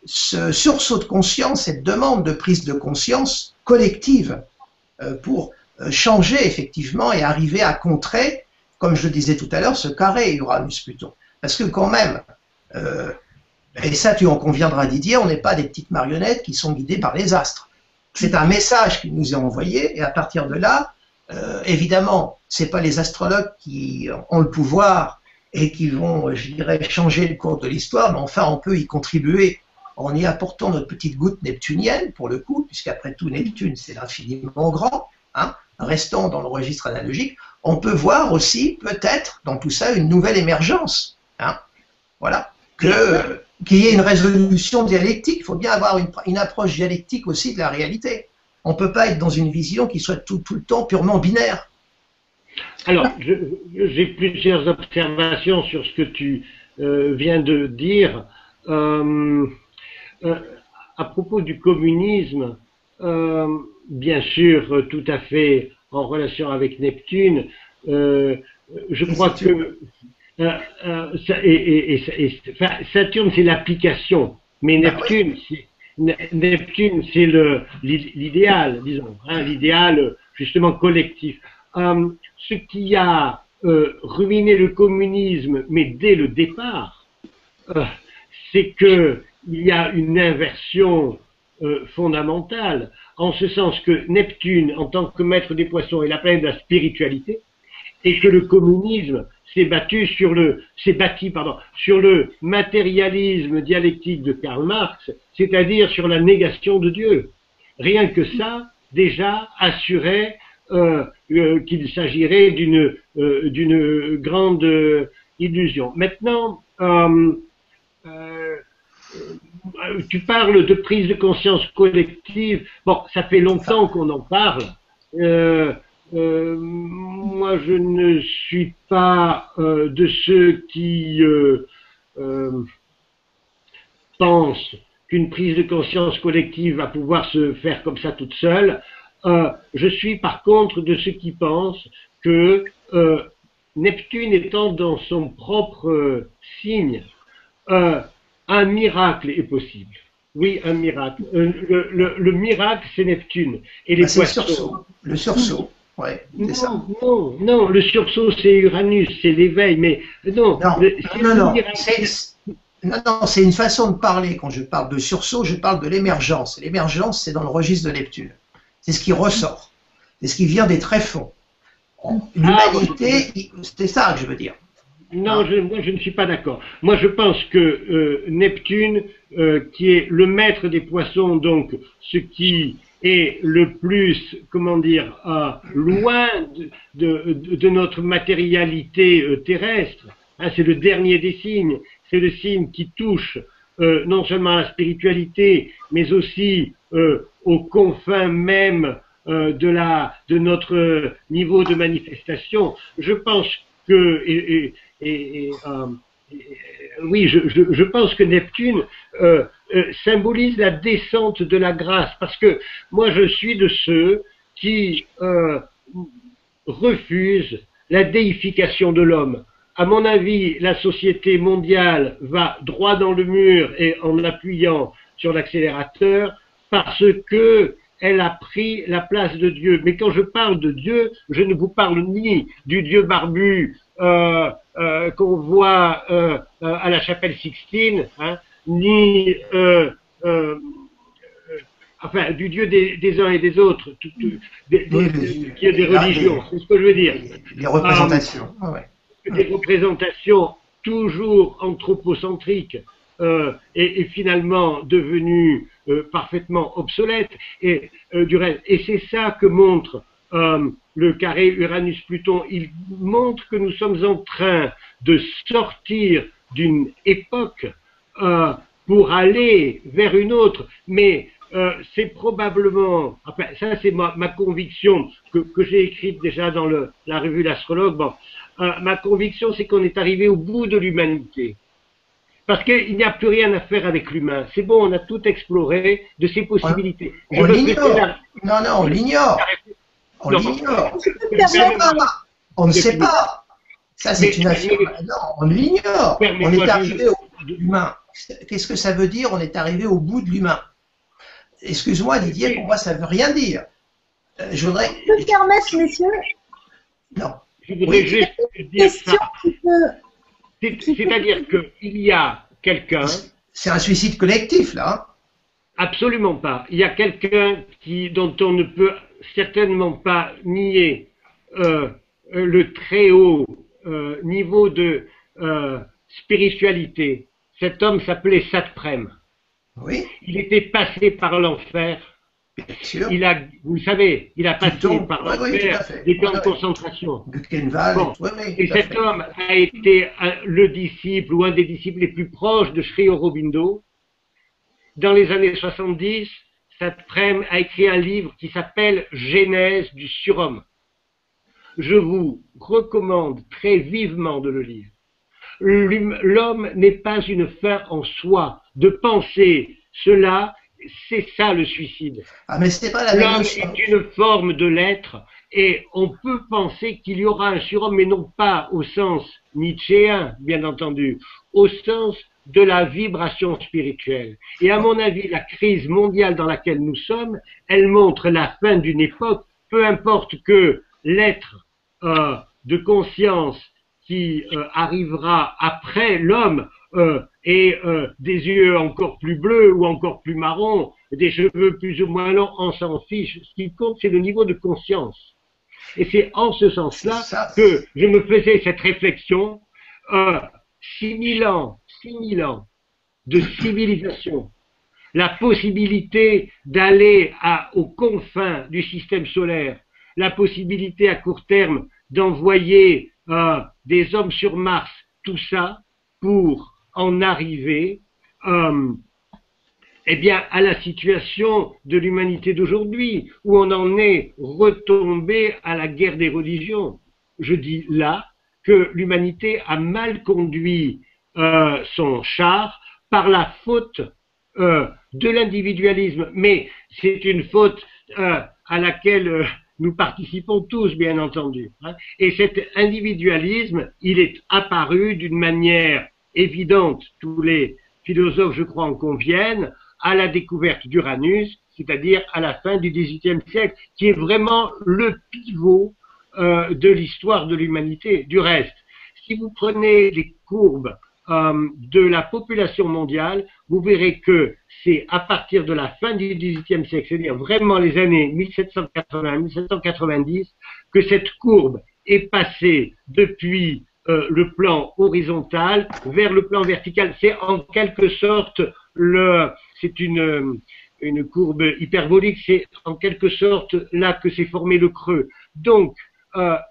ce sursaut de conscience, cette demande de prise de conscience collective pour changer effectivement et arriver à contrer, comme je le disais tout à l'heure, ce carré Uranus-Pluton. Parce que quand même, et ça tu en conviendras Didier, on n'est pas des petites marionnettes qui sont guidées par les astres. C'est un message qui nous est envoyé et à partir de là, évidemment, ce n'est pas les astrologues qui ont le pouvoir et qui vont, je dirais, changer le cours de l'histoire, mais enfin on peut y contribuer en y apportant notre petite goutte neptunienne, pour le coup, puisqu'après tout, Neptune, c'est l'infiniment grand, hein, restant dans le registre analogique, on peut voir aussi, peut-être, dans tout ça, une nouvelle émergence. Hein, voilà. Qu'il y ait une résolution dialectique. Il faut bien avoir une approche dialectique aussi de la réalité. On ne peut pas être dans une vision qui soit tout le temps purement binaire.
Alors, j'ai plusieurs observations sur ce que tu viens de dire. À propos du communisme, bien sûr, tout à fait en relation avec Neptune, je crois que Saturne, c'est l'application, mais Neptune, c'est l'idéal, disons, hein, l'idéal justement collectif. Ce qui a ruiné le communisme, mais dès le départ, c'est que il y a une inversion fondamentale, en ce sens que Neptune, en tant que maître des poissons, est la planète de la spiritualité, et que le communisme s'est bâti sur le matérialisme dialectique de Karl Marx, c'est-à-dire sur la négation de Dieu. Rien que ça, déjà, assurait qu'il s'agirait d'une grande illusion. Maintenant, tu parles de prise de conscience collective. Bon, ça fait longtemps qu'on en parle. Moi, je ne suis pas de ceux qui pensent qu'une prise de conscience collective va pouvoir se faire comme ça toute seule. Je suis par contre de ceux qui pensent que Neptune étant dans son propre signe, un miracle est possible. Oui, un miracle. Le miracle, c'est Neptune. Et les poissons.
Le sursaut. Ouais, c'est ça.
Non, le sursaut, c'est Uranus, c'est l'éveil, mais non.
Non, c'est une façon de parler. Quand je parle de sursaut, je parle de l'émergence. L'émergence, c'est dans le registre de Neptune. C'est ce qui ressort. C'est ce qui vient des tréfonds. L'humanité, c'est ça que je veux dire.
Non, moi je ne suis pas d'accord. Moi je pense que Neptune, qui est le maître des poissons, donc ce qui est le plus, comment dire, loin de notre matérialité terrestre, hein, c'est le dernier des signes, c'est le signe qui touche non seulement à la spiritualité, mais aussi aux confins même de notre niveau de manifestation. Je pense que oui, je pense que Neptune symbolise la descente de la grâce, parce que moi je suis de ceux qui refusent la déification de l'homme. À mon avis, la société mondiale va droit dans le mur et en appuyant sur l'accélérateur parce que elle a pris la place de Dieu. Mais quand je parle de Dieu, je ne vous parle ni du Dieu barbu qu'on voit à la chapelle Sixtine, hein, ni enfin du Dieu des uns et des autres, qui a des religions, c'est ce que je veux dire.
Les représentations.
Des représentations toujours anthropocentriques et finalement devenues parfaitement obsolètes. Et c'est ça que montre le carré Uranus-Pluton. Il montre que nous sommes en train de sortir d'une époque pour aller vers une autre, mais c'est probablement, enfin, ça c'est ma conviction que j'ai écrite déjà dans la revue L'Astrologue. Bon, ma conviction, c'est qu'on est arrivé au bout de l'humanité. Parce qu'il n'y a plus rien à faire avec l'humain. C'est bon, on a tout exploré de ses possibilités.
On l'ignore. Non, on l'ignore. On l'ignore. On ne sait pas. Ça, c'est une affirmation. Non, on l'ignore. On est arrivé au bout de l'humain. Qu'est-ce que ça veut dire? On est arrivé au bout de l'humain. Excuse-moi, Didier, pour moi, ça ne veut rien dire. Je voudrais.
Je peux me permettre, messieurs?
Non.
Je voudrais juste dire ça. C'est-à-dire qu'il y a quelqu'un.
C'est un suicide collectif, là. Hein?
Absolument pas. Il y a quelqu'un dont on ne peut certainement pas nier le très haut niveau de spiritualité. Cet homme s'appelait Satprem.
Oui.
Il était passé par l'enfer.
Bien sûr.
Vous le savez, il a passé par l'enfer des camps de concentration.
Bon.
Et cet homme a été le disciple ou un des disciples les plus proches de Sri Aurobindo. Dans les années 70, Satprem a écrit un livre qui s'appelle Genèse du surhomme. Je vous recommande très vivement de le lire. L'homme n'est pas une fin en soi. De penser cela, c'est ça le suicide.
Ah, mais c'est pas la même chose.
L'homme est une forme de l'être et on peut penser qu'il y aura un surhomme, mais non pas au sens nietzschéen, bien entendu, au sens de la vibration spirituelle. Et à mon avis, la crise mondiale dans laquelle nous sommes, elle montre la fin d'une époque, peu importe que l'être de conscience qui arrivera après l'homme ait des yeux encore plus bleus ou encore plus marrons, des cheveux plus ou moins longs, on s'en fiche. Ce qui compte, c'est le niveau de conscience. Et c'est en ce sens-là que je me faisais cette réflexion. 6000 ans de civilisation, la possibilité d'aller aux confins du système solaire, la possibilité à court terme d'envoyer des hommes sur Mars, tout ça pour en arriver eh bien, à la situation de l'humanité d'aujourd'hui, où on en est retombé à la guerre des religions. Je dis là que l'humanité a mal conduit son char par la faute de l'individualisme. Mais c'est une faute à laquelle nous participons tous, bien entendu. Hein. Et cet individualisme, il est apparu d'une manière évidente, tous les philosophes, je crois, en conviennent, à la découverte d'Uranus, c'est-à-dire à la fin du XVIIIe siècle, qui est vraiment le pivot de l'histoire de l'humanité. Du reste, si vous prenez les courbes de la population mondiale, vous verrez que c'est à partir de la fin du XVIIIe siècle, c'est-à-dire vraiment les années 1780-1790, que cette courbe est passée depuis le plan horizontal vers le plan vertical. C'est en quelque sorte c'est une courbe hyperbolique, c'est en quelque sorte là que s'est formé le creux. Donc,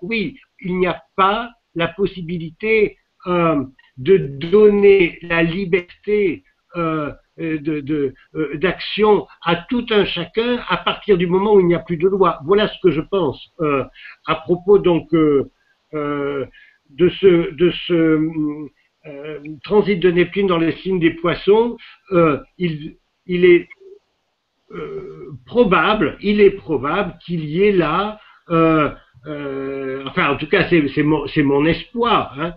oui, il n'y a pas la possibilité de donner la liberté d'action à tout un chacun à partir du moment où il n'y a plus de loi. Voilà ce que je pense à propos donc de ce transit de Neptune dans les signes des Poissons. Il est probable qu'il y ait là enfin, en tout cas, c'est mon espoir, hein,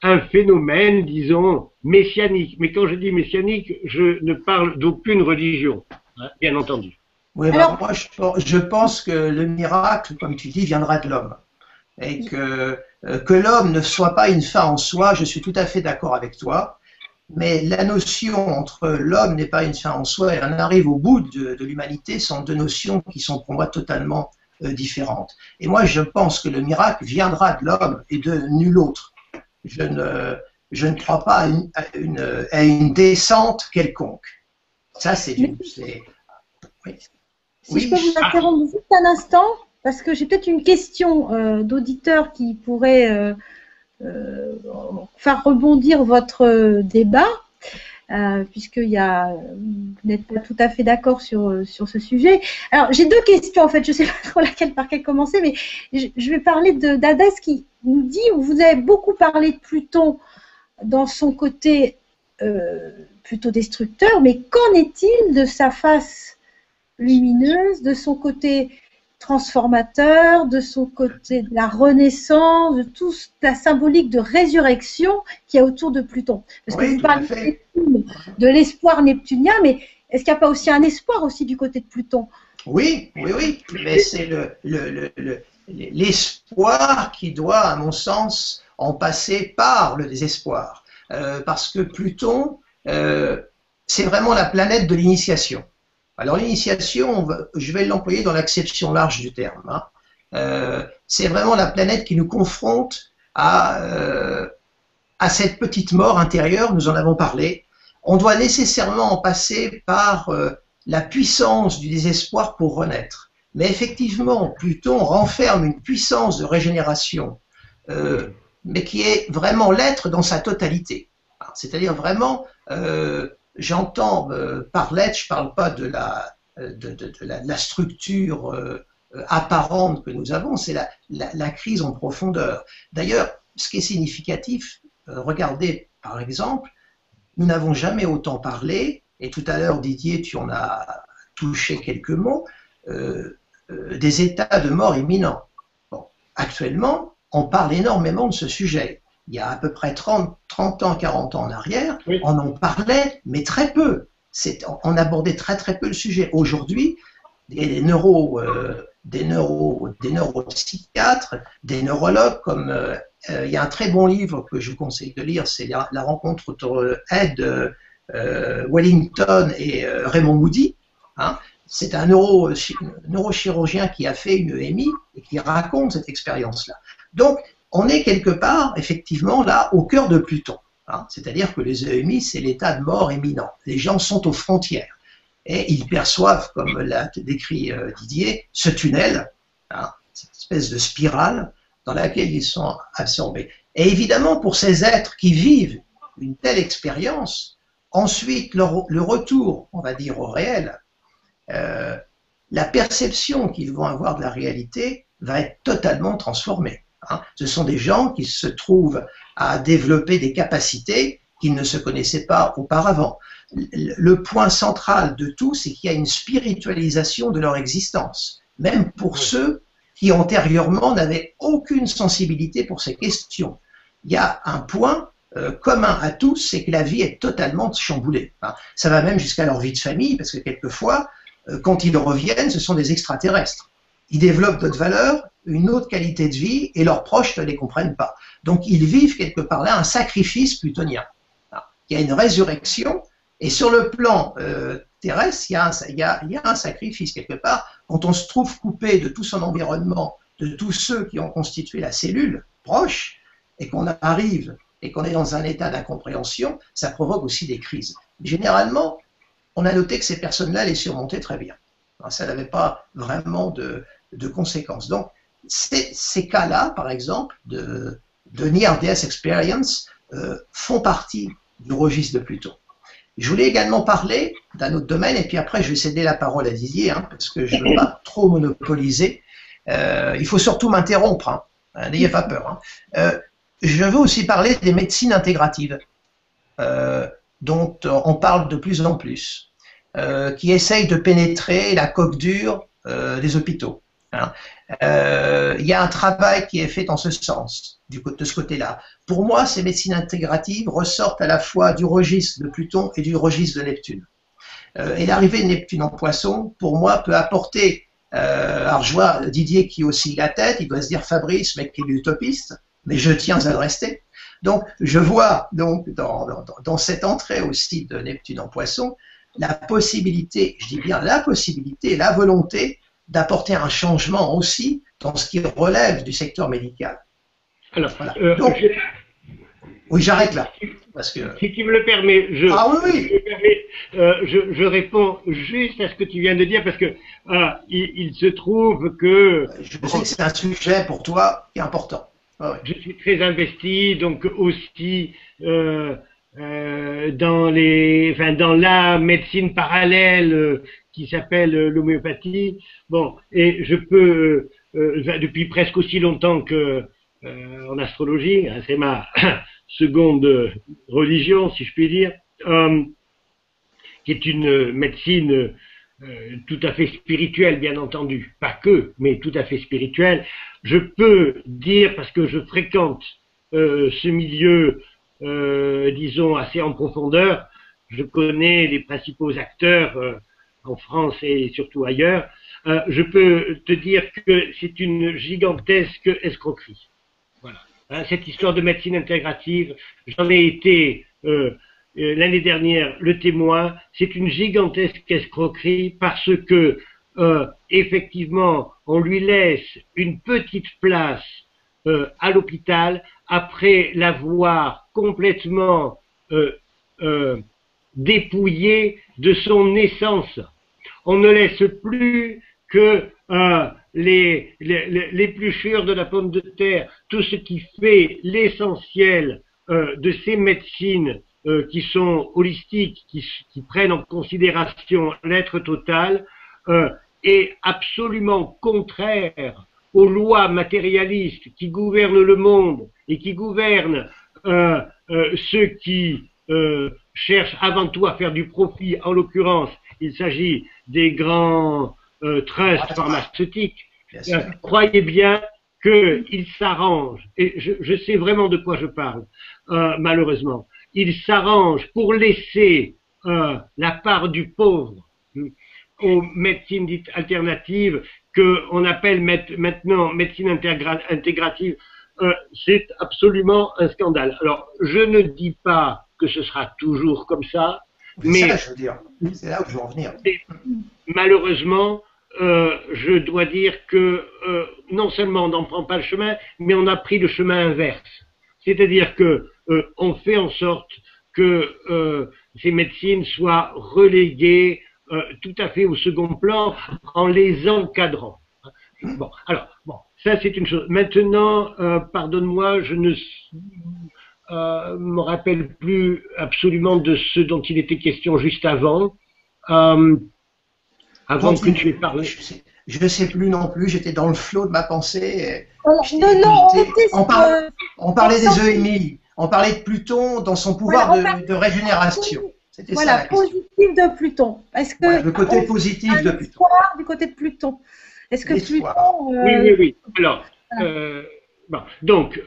un phénomène, disons, messianique. Mais quand je dis messianique, je ne parle d'aucune religion, hein, bien entendu.
Oui, alors, moi, je pense que le miracle, comme tu dis, viendra de l'homme. Et que l'homme ne soit pas une fin en soi, je suis tout à fait d'accord avec toi. Mais la notion entre l'homme n'est pas une fin en soi et on arrive au bout de l'humanité sont deux notions qui sont pour moi totalement différentes. Et moi, je pense que le miracle viendra de l'homme et de nul autre. Je ne crois pas à une descente quelconque. Ça, c'est une... Oui.
Si je peux vous interrompre juste un instant, parce que j'ai peut-être une question d'auditeur qui pourrait faire rebondir votre débat. puisque vous n'êtes pas tout à fait d'accord sur ce sujet. Alors, j'ai deux questions, en fait. Je ne sais pas trop par laquelle commencer, mais je vais parler d'Hadès qui nous dit, vous avez beaucoup parlé de Pluton dans son côté plutôt destructeur, mais qu'en est-il de sa face lumineuse, de son côté transformateur, de son côté de la renaissance, de toute la symbolique de résurrection qu'il y a autour de Pluton? Parce que vous parlez de l'espoir neptunien, mais est-ce qu'il n'y a pas aussi un espoir aussi du côté de Pluton?
Oui, mais c'est l'espoir qui doit, à mon sens, en passer par le désespoir. Parce que Pluton, c'est vraiment la planète de l'initiation. Alors l'initiation, je vais l'employer dans l'acception large du terme. C'est vraiment la planète qui nous confronte à cette petite mort intérieure, nous en avons parlé. On doit nécessairement en passer par la puissance du désespoir pour renaître. Mais effectivement, Pluton renferme une puissance de régénération, mais qui est vraiment l'être dans sa totalité. C'est-à-dire vraiment, j'entends par l'être, je ne parle pas de la structure apparente que nous avons, c'est la crise en profondeur. D'ailleurs, ce qui est significatif, regardez par exemple, nous n'avons jamais autant parlé, et tout à l'heure Didier, tu en as touché quelques mots, des états de mort imminents. Bon, actuellement, on parle énormément de ce sujet. Il y a à peu près 30 ans, 40 ans en arrière, oui, on en parlait, mais très peu. On abordait très peu le sujet. Aujourd'hui, des neuropsychiatres, des neurologues, comme il y a un très bon livre que je vous conseille de lire, c'est la rencontre entre Ed Wellington et Raymond Moody. C'est un neurochirurgien qui a fait une EMI et qui raconte cette expérience-là. Donc, on est quelque part, effectivement, là, au cœur de Pluton. C'est-à-dire que les EMI, c'est l'état de mort imminent. Les gens sont aux frontières. Et ils perçoivent, comme l'a décrit Didier, ce tunnel, cette espèce de spirale dans laquelle ils sont absorbés. Et évidemment, pour ces êtres qui vivent une telle expérience, ensuite, le retour, on va dire, au réel, la perception qu'ils vont avoir de la réalité va être totalement transformée. Ce sont des gens qui se trouvent à développer des capacités qu'ils ne se connaissaient pas auparavant. Le point central de tout, c'est qu'il y a une spiritualisation de leur existence, même pour ceux qui antérieurement n'avaient aucune sensibilité pour ces questions. Il y a un point commun à tous, c'est que la vie est totalement chamboulée. Ça va même jusqu'à leur vie de famille, parce que quelquefois, quand ils reviennent, ce sont des extraterrestres. Ils développent d'autres valeurs, une autre qualité de vie, et leurs proches ne les comprennent pas. Donc ils vivent quelque part là un sacrifice plutonien. Il y a une résurrection, et sur le plan terrestre, il y a un sacrifice quelque part. Quand on se trouve coupé de tout son environnement, de tous ceux qui ont constitué la cellule proche, et qu'on arrive et qu'on est dans un état d'incompréhension, ça provoque aussi des crises. Généralement, on a noté que ces personnes-là les surmontaient très bien. Ça n'avait pas vraiment de conséquences. Donc, ces cas-là, par exemple, de Near-Death Experience, font partie du registre de Pluton. Je voulais également parler d'un autre domaine, et puis après, je vais céder la parole à Didier, parce que je ne veux pas trop monopoliser. Il faut surtout m'interrompre, n'ayez pas peur. Je veux aussi parler des médecines intégratives, dont on parle de plus en plus, qui essayent de pénétrer la coque dure des hôpitaux. Il y a un travail qui est fait en ce sens, de ce côté-là. Pour moi, ces médecines intégratives ressortent à la fois du registre de Pluton et du registre de Neptune. Et l'arrivée de Neptune en Poisson, pour moi, peut apporter... alors je vois Didier qui oscille la tête, il doit se dire Fabrice, mec qui est utopiste, mais je tiens à le rester. Donc, je vois donc dans cette entrée aussi de Neptune en Poisson, la possibilité, je dis bien la possibilité, la volonté d'apporter un changement aussi dans ce qui relève du secteur médical.
Alors,
voilà. Donc, oui, j'arrête là. Parce que...
Si tu me le permets, je réponds juste à ce que tu viens de dire, parce que il se trouve que...
Je sais que c'est un sujet pour toi qui est important.
Je suis très investi, donc aussi dans la médecine parallèle qui s'appelle l'homéopathie. Bon, et je peux, depuis presque aussi longtemps que en astrologie, hein, c'est ma seconde religion, si je puis dire, qui est une médecine tout à fait spirituelle, bien entendu, pas que, mais tout à fait spirituelle. Je peux dire, parce que je fréquente ce milieu, disons, assez en profondeur, je connais les principaux acteurs en France et surtout ailleurs, je peux te dire que c'est une gigantesque escroquerie. Voilà. Hein, cette histoire de médecine intégrative, j'en ai été l'année dernière le témoin, c'est une gigantesque escroquerie parce que effectivement on lui laisse une petite place à l'hôpital après l'avoir complètement dépouillé de son essence. On ne laisse plus que l'épluchure de la pomme de terre, tout ce qui fait l'essentiel de ces médecines qui sont holistiques, qui prennent en considération l'être total, est absolument contraire aux lois matérialistes qui gouvernent le monde et qui gouvernent ceux qui cherchent avant tout à faire du profit. En l'occurrence, il s'agit des grands trusts pharmaceutiques. Croyez bien qu'ils s'arrangent, et je sais vraiment de quoi je parle, malheureusement. Ils s'arrangent pour laisser la part du pauvre aux médecines dites alternatives qu'on appelle maintenant médecine intégrative. C'est absolument un scandale. Alors, je ne dis pas que ce sera toujours comme ça, mais
ça, je veux dire, c'est là où je veux en venir.
Malheureusement, je dois dire que non seulement on n'en prend pas le chemin, mais on a pris le chemin inverse. C'est-à-dire que on fait en sorte que ces médecines soient reléguées tout à fait au second plan en les encadrant. Bon, alors, bon, ça c'est une chose. Maintenant, pardonne-moi, je ne me rappelle plus absolument de ce dont il était question juste avant. Avant que tu aies parlé.
Je ne sais plus non plus, j'étais dans le flot de ma pensée. On parlait des EMI, on parlait de Pluton dans son pouvoir de régénération.
Voilà, ça, positif de Pluton. Est-ce que
ouais, le côté positif de Pluton.
Du côté de Pluton. Est-ce que Pluton.
Oui. Alors, bon, donc,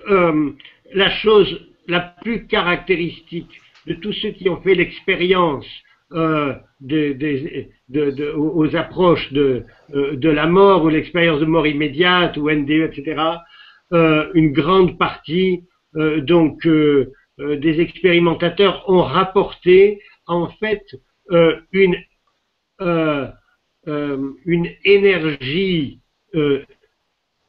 la chose la plus caractéristique de tous ceux qui ont fait l'expérience aux approches de la mort ou l'expérience de mort immédiate ou NDE, etc., une grande partie des expérimentateurs ont rapporté en fait une énergie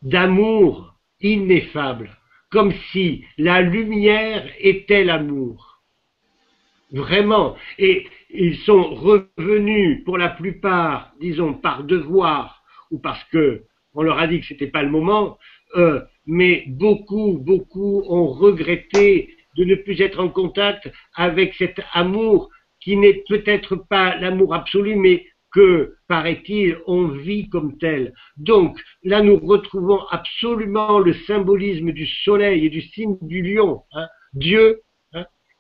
d'amour ineffable, comme si la lumière était l'amour. Vraiment. Et ils sont revenus pour la plupart, disons, par devoir ou parce que on leur a dit que c'était pas le moment, mais beaucoup ont regretté de ne plus être en contact avec cet amour qui n'est peut-être pas l'amour absolu, mais que, paraît-il, on vit comme tel. Donc, là, nous retrouvons absolument le symbolisme du soleil et du signe du lion. Hein. Dieu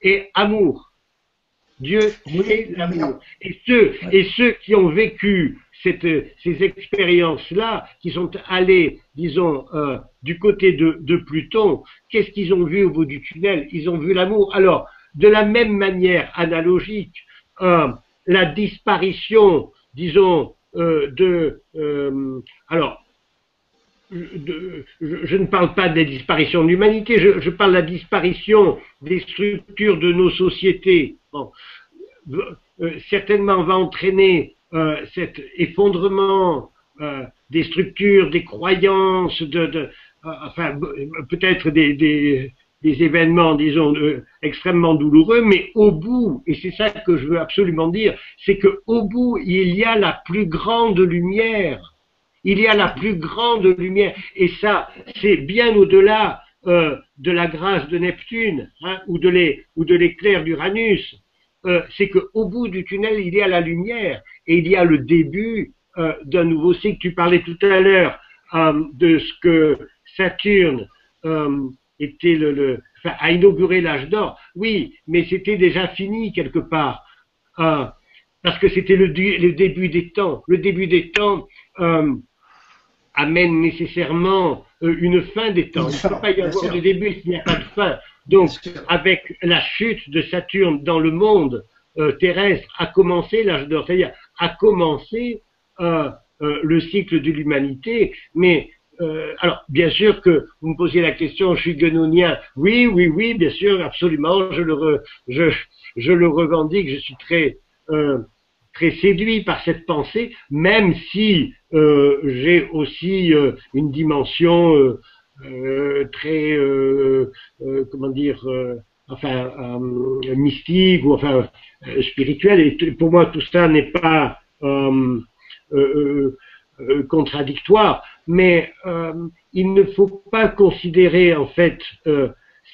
et amour. Dieu est l'amour. Et ceux qui ont vécu ces expériences-là, qui sont allés, disons, du côté de Pluton, qu'est-ce qu'ils ont vu au bout du tunnel? Ils ont vu l'amour. Alors, de la même manière analogique, la disparition, disons, je ne parle pas des disparitions de l'humanité, je parle de la disparition des structures de nos sociétés. Bon, certainement va entraîner cet effondrement des structures, des croyances, enfin peut-être des événements, disons, extrêmement douloureux, mais au bout, et c'est ça que je veux absolument dire, c'est qu'au bout, il y a la plus grande lumière. Il y a la plus grande lumière. Et ça, c'est bien au-delà de la grâce de Neptune, hein, ou de l'éclair d'Uranus, c'est qu'au bout du tunnel, il y a la lumière et il y a le début d'un nouveau cycle. Tu parlais tout à l'heure de ce que Saturne était enfin, a inauguré l'âge d'or. Oui, mais c'était déjà fini quelque part. Parce que c'était le début des temps. Le début des temps amène nécessairement une fin des temps. Il ne peut pas y avoir de début s'il n'y a pas de fin. Donc, avec la chute de Saturne dans le monde terrestre, a commencé l'âge d'or, c'est-à-dire a commencé le cycle de l'humanité. Mais alors, bien sûr que vous me posiez la question, je suis guénonien. Oui, oui, oui, bien sûr, absolument. Je le revendique. Je suis très séduit par cette pensée, même si j'ai aussi une dimension très, comment dire, enfin, mystique ou enfin spirituelle. Et pour moi, tout ça n'est pas contradictoire, mais il ne faut pas considérer en fait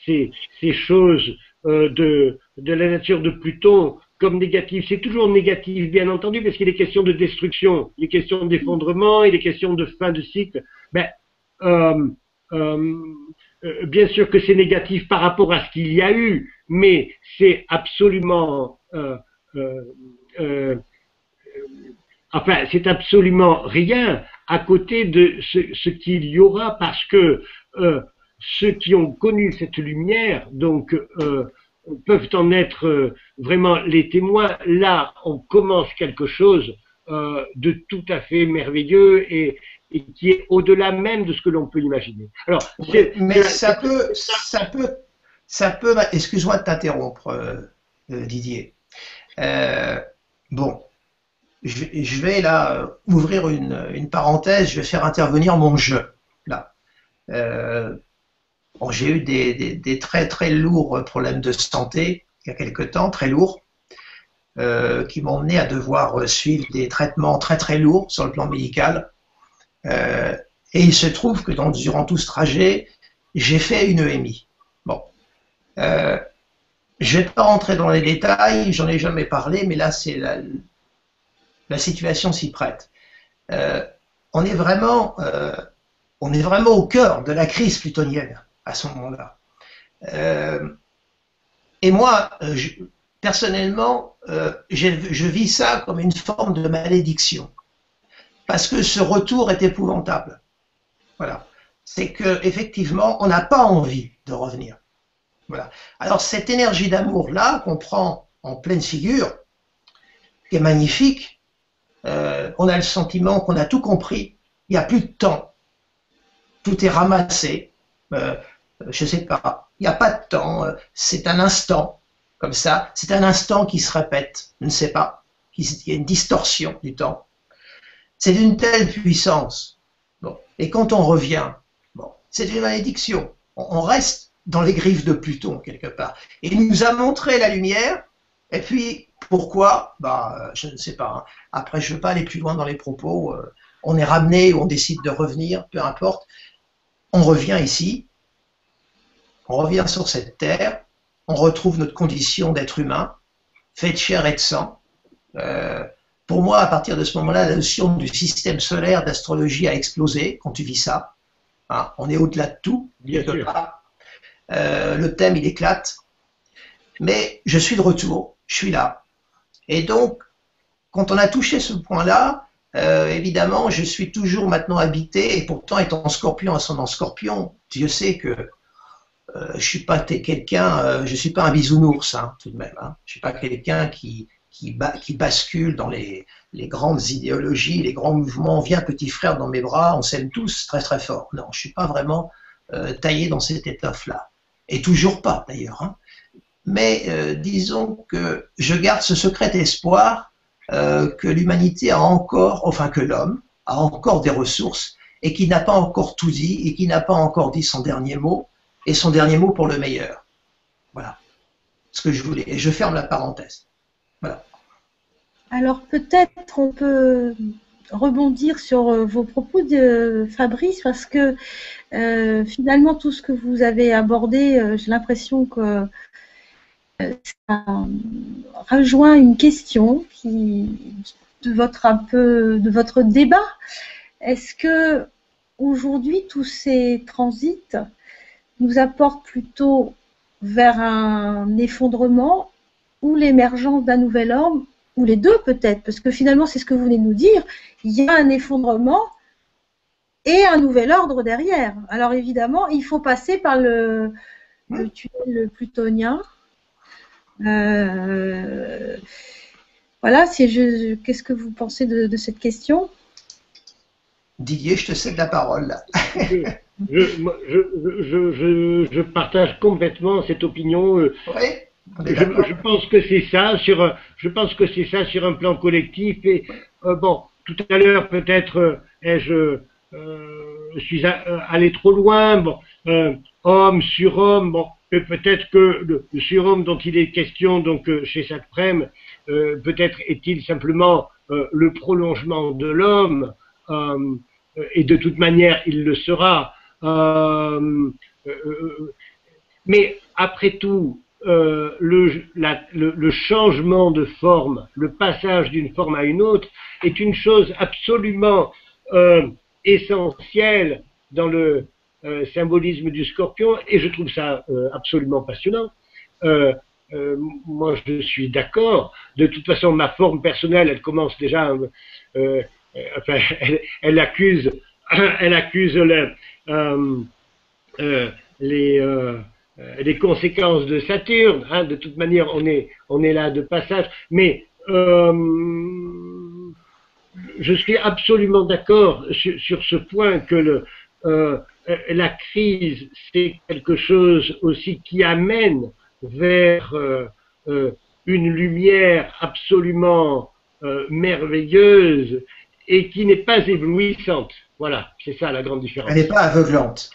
ces choses de la nature de Pluton comme négatif. C'est toujours négatif, bien entendu, parce qu'il est question de destruction, il est question d'effondrement, il est question de fin de cycle. Ben, bien sûr que c'est négatif par rapport à ce qu'il y a eu, mais c'est absolument, enfin, c'est absolument rien à côté de ce qu'il y aura, parce que ceux qui ont connu cette lumière, donc peuvent en être vraiment les témoins. Là, on commence quelque chose de tout à fait merveilleux et qui est au-delà même de ce que l'on peut imaginer. Alors,
mais ça peut, excuse-moi de t'interrompre, Didier. Bon, je vais là ouvrir une parenthèse, je vais faire intervenir mon jeu, là. Bon, j'ai eu des très très lourds problèmes de santé il y a quelque temps, très lourds, qui m'ont mené à devoir suivre des traitements très très lourds sur le plan médical. Et il se trouve que durant tout ce trajet, j'ai fait une EMI. Bon, je ne vais pas rentrer dans les détails, j'en ai jamais parlé, mais là c'est la situation s'y prête. On est vraiment au cœur de la crise plutonienne à ce moment-là. Et moi, personnellement, je vis ça comme une forme de malédiction, parce que ce retour est épouvantable. Voilà. C'est que effectivement, on n'a pas envie de revenir. Voilà. Alors cette énergie d'amour-là qu'on prend en pleine figure, qui est magnifique, on a le sentiment qu'on a tout compris, il n'y a plus de temps, tout est ramassé, je ne sais pas, il n'y a pas de temps, c'est un instant, comme ça, c'est un instant qui se répète, je ne sais pas, il y a une distorsion du temps. C'est d'une telle puissance. Bon. Et quand on revient, bon, c'est une malédiction, on reste dans les griffes de Pluton quelque part. Et il nous a montré la lumière, et puis pourquoi, bah, je ne sais pas. Hein. Après, je ne veux pas aller plus loin dans les propos. On est ramené ou on décide de revenir, peu importe. On revient ici, on revient sur cette terre, on retrouve notre condition d'être humain, fait de chair et de sang. Pour moi, à partir de ce moment-là, la notion du système solaire, d'astrologie a explosé quand tu vis ça. Hein, on est au-delà de tout. Le thème, il éclate. Mais je suis de retour, je suis là. Et donc, quand on a touché ce point-là, évidemment, je suis toujours maintenant habité, et pourtant étant Scorpion, ascendant Scorpion, Dieu sait que je suis pas quelqu'un, je suis pas un bisounours, hein, tout de même. Hein. Je suis pas quelqu'un qui bascule dans les grandes idéologies, les grands mouvements. Viens petit frère dans mes bras, on s'aime tous très très fort. Non, je suis pas vraiment taillé dans cette étoffe-là, et toujours pas d'ailleurs. Hein. Mais disons que je garde ce secret espoir que l'humanité a encore, enfin que l'homme a encore des ressources et qui n'a pas encore tout dit et qui n'a pas encore dit son dernier mot, et son dernier mot pour le meilleur. Voilà ce que je voulais. Et je ferme la parenthèse. Voilà.
Alors peut-être on peut rebondir sur vos propos de Fabrice, parce que finalement, tout ce que vous avez abordé, j'ai l'impression que ça rejoint une question de votre débat. Est-ce que aujourd'hui, tous ces transits nous apportent plutôt vers un effondrement ou l'émergence d'un nouvel ordre, ou les deux peut-être, parce que finalement, c'est ce que vous venez de nous dire, il y a un effondrement et un nouvel ordre derrière. Alors évidemment, il faut passer par le tunnel plutonien. Voilà, qu'est-ce que vous pensez de cette question?
Didier, je te cède la parole.
Je partage complètement cette opinion.
Oui,
je pense que c'est ça je pense que c'est ça sur un plan collectif. Et bon, tout à l'heure peut-être je suis allé trop loin. Bon, homme sur homme. Bon, peut-être que le surhomme dont il est question donc chez Satprem, peut-être est-il simplement le prolongement de l'homme. Et de toute manière, il le sera. Mais après tout, le changement de forme, le passage d'une forme à une autre, est une chose absolument essentielle dans le symbolisme du scorpion, et je trouve ça absolument passionnant. Moi, je suis d'accord. De toute façon, ma forme personnelle, elle commence déjà... enfin, elle accuse les conséquences de Saturne. Hein. De toute manière, on est là de passage. Mais je suis absolument d'accord sur ce point que la crise, c'est quelque chose aussi qui amène vers une lumière absolument merveilleuse et qui n'est pas éblouissante. Voilà, c'est ça la grande différence.
Elle n'est pas aveuglante.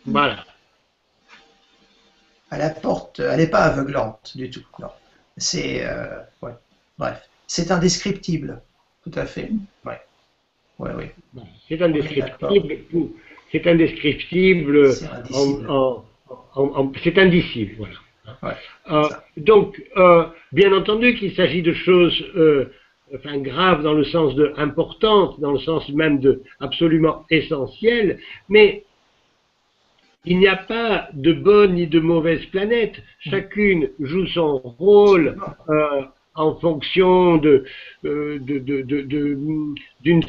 Voilà.
Elle n'est pas aveuglante du tout. Non. C'est ouais. Bref, c'est indescriptible. Tout à fait. Ouais. Ouais, oui.
C'est indescriptible. C'est indescriptible. C'est indicible. Voilà.
Ouais,
donc, bien entendu qu'il s'agit de choses graves dans le sens de importantes, dans le sens même de absolument essentielles, mais il n'y a pas de bonne ni de mauvaise planète. Chacune joue son rôle en fonction d'une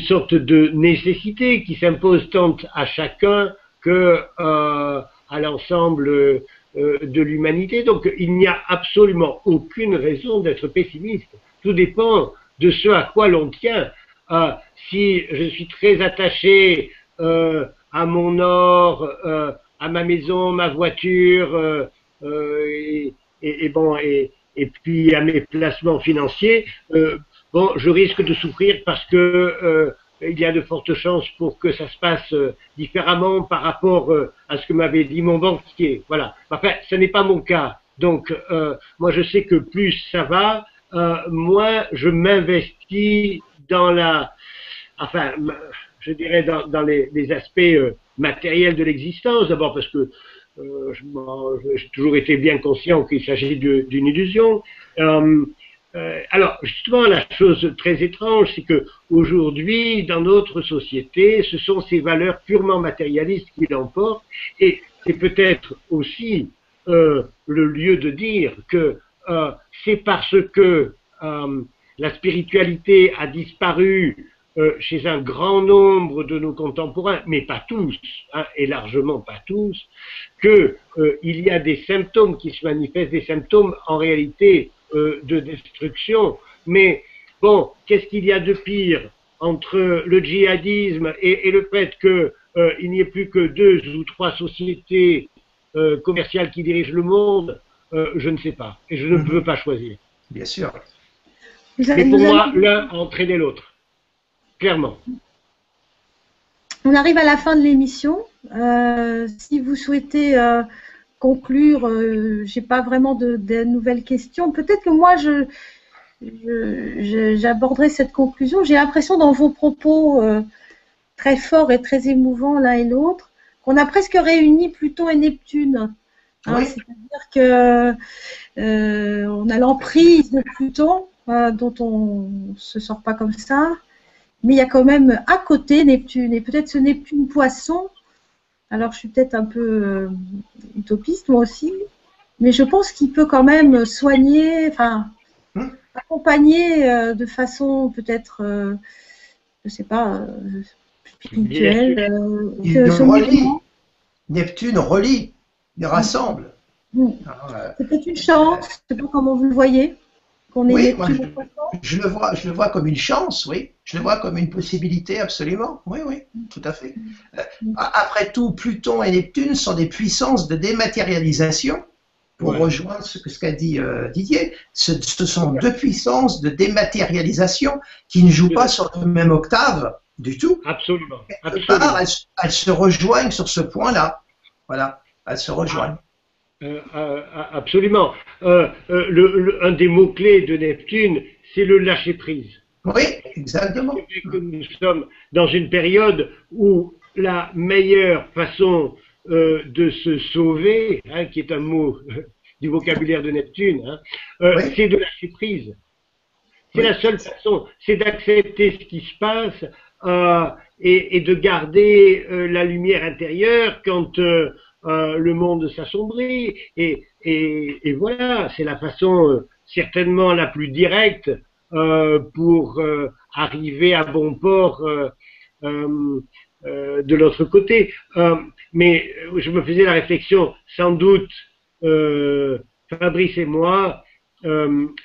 sorte de nécessité qui s'impose tant à chacun que à l'ensemble de l'humanité. Donc il n'y a absolument aucune raison d'être pessimiste. Tout dépend de ce à quoi l'on tient. Si je suis très attaché à mon or, à ma maison, ma voiture, et puis à mes placements financiers, bon, je risque de souffrir parce que il y a de fortes chances pour que ça se passe différemment par rapport à ce que m'avait dit mon banquier. Voilà. Enfin, ce n'est pas mon cas. Donc, moi, je sais que plus ça va, moins je m'investis dans je dirais dans les aspects matériels de l'existence. D'abord parce que j'ai toujours été bien conscient qu'il s'agit d'une illusion. Alors, justement, la chose très étrange, c'est que aujourd'hui, dans notre société, ce sont ces valeurs purement matérialistes qui l'emportent, et c'est peut-être aussi le lieu de dire que c'est parce que la spiritualité a disparu chez un grand nombre de nos contemporains, mais pas tous, hein, et largement pas tous, que il y a des symptômes qui se manifestent, des symptômes en réalité de destruction. Mais bon, qu'est-ce qu'il y a de pire entre le djihadisme et le fait qu'il n'y ait plus que 2 ou 3 sociétés commerciales qui dirigent le monde? Je ne sais pas, et je ne peux pas choisir.
Bien sûr.
Mais pour moi, l'un a entraîné l'autre, clairement.
On arrive à la fin de l'émission. Si vous souhaitez conclure, j'ai pas vraiment de nouvelles questions. Peut-être que moi, j'aborderai cette conclusion. J'ai l'impression dans vos propos très forts et très émouvants l'un et l'autre qu'on a presque réuni Pluton et Neptune. Hein,
Oui.
c'est-à-dire que on a l'emprise de Pluton, dont on ne se sort pas comme ça, mais il y a quand même à côté Neptune, et peut-être ce Neptune Poisson. Alors je suis peut-être un peu utopiste moi aussi, mais je pense qu'il peut quand même soigner, enfin accompagner de façon peut-être, je sais pas, spirituelle.
Il relie. Neptune relie, il rassemble.
C'est peut-être une chance, je ne sais pas comment vous le voyez, qu'on ait
Oui,
Neptune
moi, je le vois comme une chance, oui. Je le vois comme une possibilité, absolument. Oui, oui, tout à fait. Après tout, Pluton et Neptune sont des puissances de dématérialisation. Pour rejoindre ce qu'a dit Didier, ce sont deux puissances de dématérialisation qui ne jouent pas sur la même octave du tout.
Absolument.
Quelque part, elles se rejoignent sur ce point-là. Voilà, elles se rejoignent.
Absolument. Un des mots-clés de Neptune, c'est le lâcher-prise.
Oui, exactement.
C'est vrai que nous sommes dans une période où la meilleure façon de se sauver, hein, qui est un mot du vocabulaire de Neptune, hein, c'est de lâcher prise. C'est la seule façon, c'est d'accepter ce qui se passe et de garder la lumière intérieure quand le monde s'assombrit. Et voilà, c'est la façon certainement la plus directe pour arriver à bon port de l'autre côté. Mais je me faisais la réflexion, sans doute, Fabrice et moi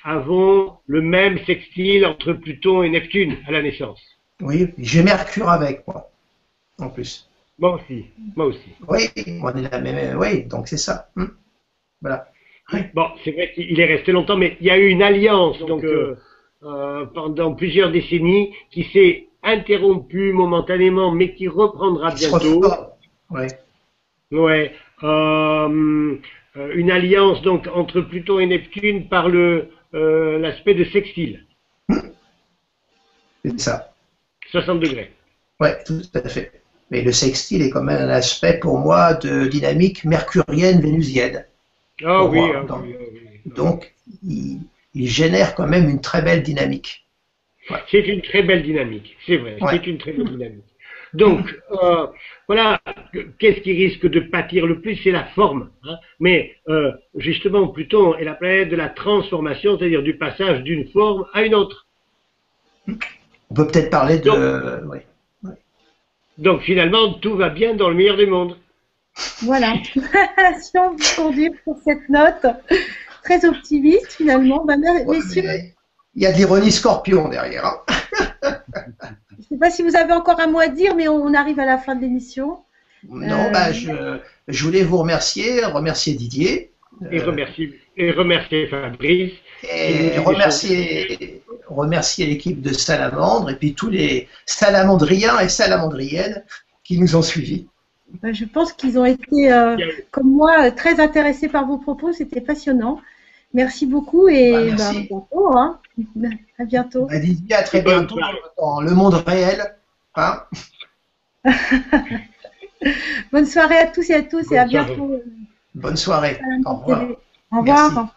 avons le même sextile entre Pluton et Neptune à la naissance.
Oui, j'ai Mercure avec moi, en plus.
Moi aussi, moi aussi.
Oui, on est la même. Oui, donc c'est ça. Voilà.
Oui. Bon, c'est vrai qu'il est resté longtemps, mais il y a eu une alliance donc pendant plusieurs décennies qui s'est interrompue momentanément, mais qui reprendra bientôt.
Oui.
Ouais. Une alliance donc entre Pluton et Neptune par l'aspect de sextile.
C'est ça.
60 degrés.
Oui, tout à fait. Mais le sextile est quand même un aspect pour moi de dynamique mercurienne vénusienne.
Ah oui,
donc il génère quand même une très belle dynamique.
Ouais. C'est une très belle dynamique, c'est vrai, c'est une très belle dynamique. Donc, voilà, qu'est-ce qui risque de pâtir le plus? C'est la forme. Hein. Mais justement, Pluton est la planète de la transformation, c'est-à-dire du passage d'une forme à une autre.
On peut peut-être parler de...
Donc finalement, tout va bien dans le meilleur des mondes.
Voilà. Si on veut conduire sur cette note très optimiste, finalement, messieurs...
Il y a de l'ironie scorpion derrière. Hein.
Je ne sais pas si vous avez encore un mot à dire, mais on arrive à la fin de l'émission.
Non, je voulais vous remercier Didier.
Et remercier Fabrice.
Et remercier l'équipe de Salamandre et puis tous les salamandriens et salamandriennes qui nous ont suivis.
Je pense qu'ils ont été, comme moi, très intéressés par vos propos. C'était passionnant. Merci beaucoup et à bientôt. Hein. À bientôt.
Didier, à très bientôt dans le monde réel. Hein.
Bonne soirée à tous et à tous et à bientôt.
Bonne soirée. Au revoir.
Au revoir. Merci.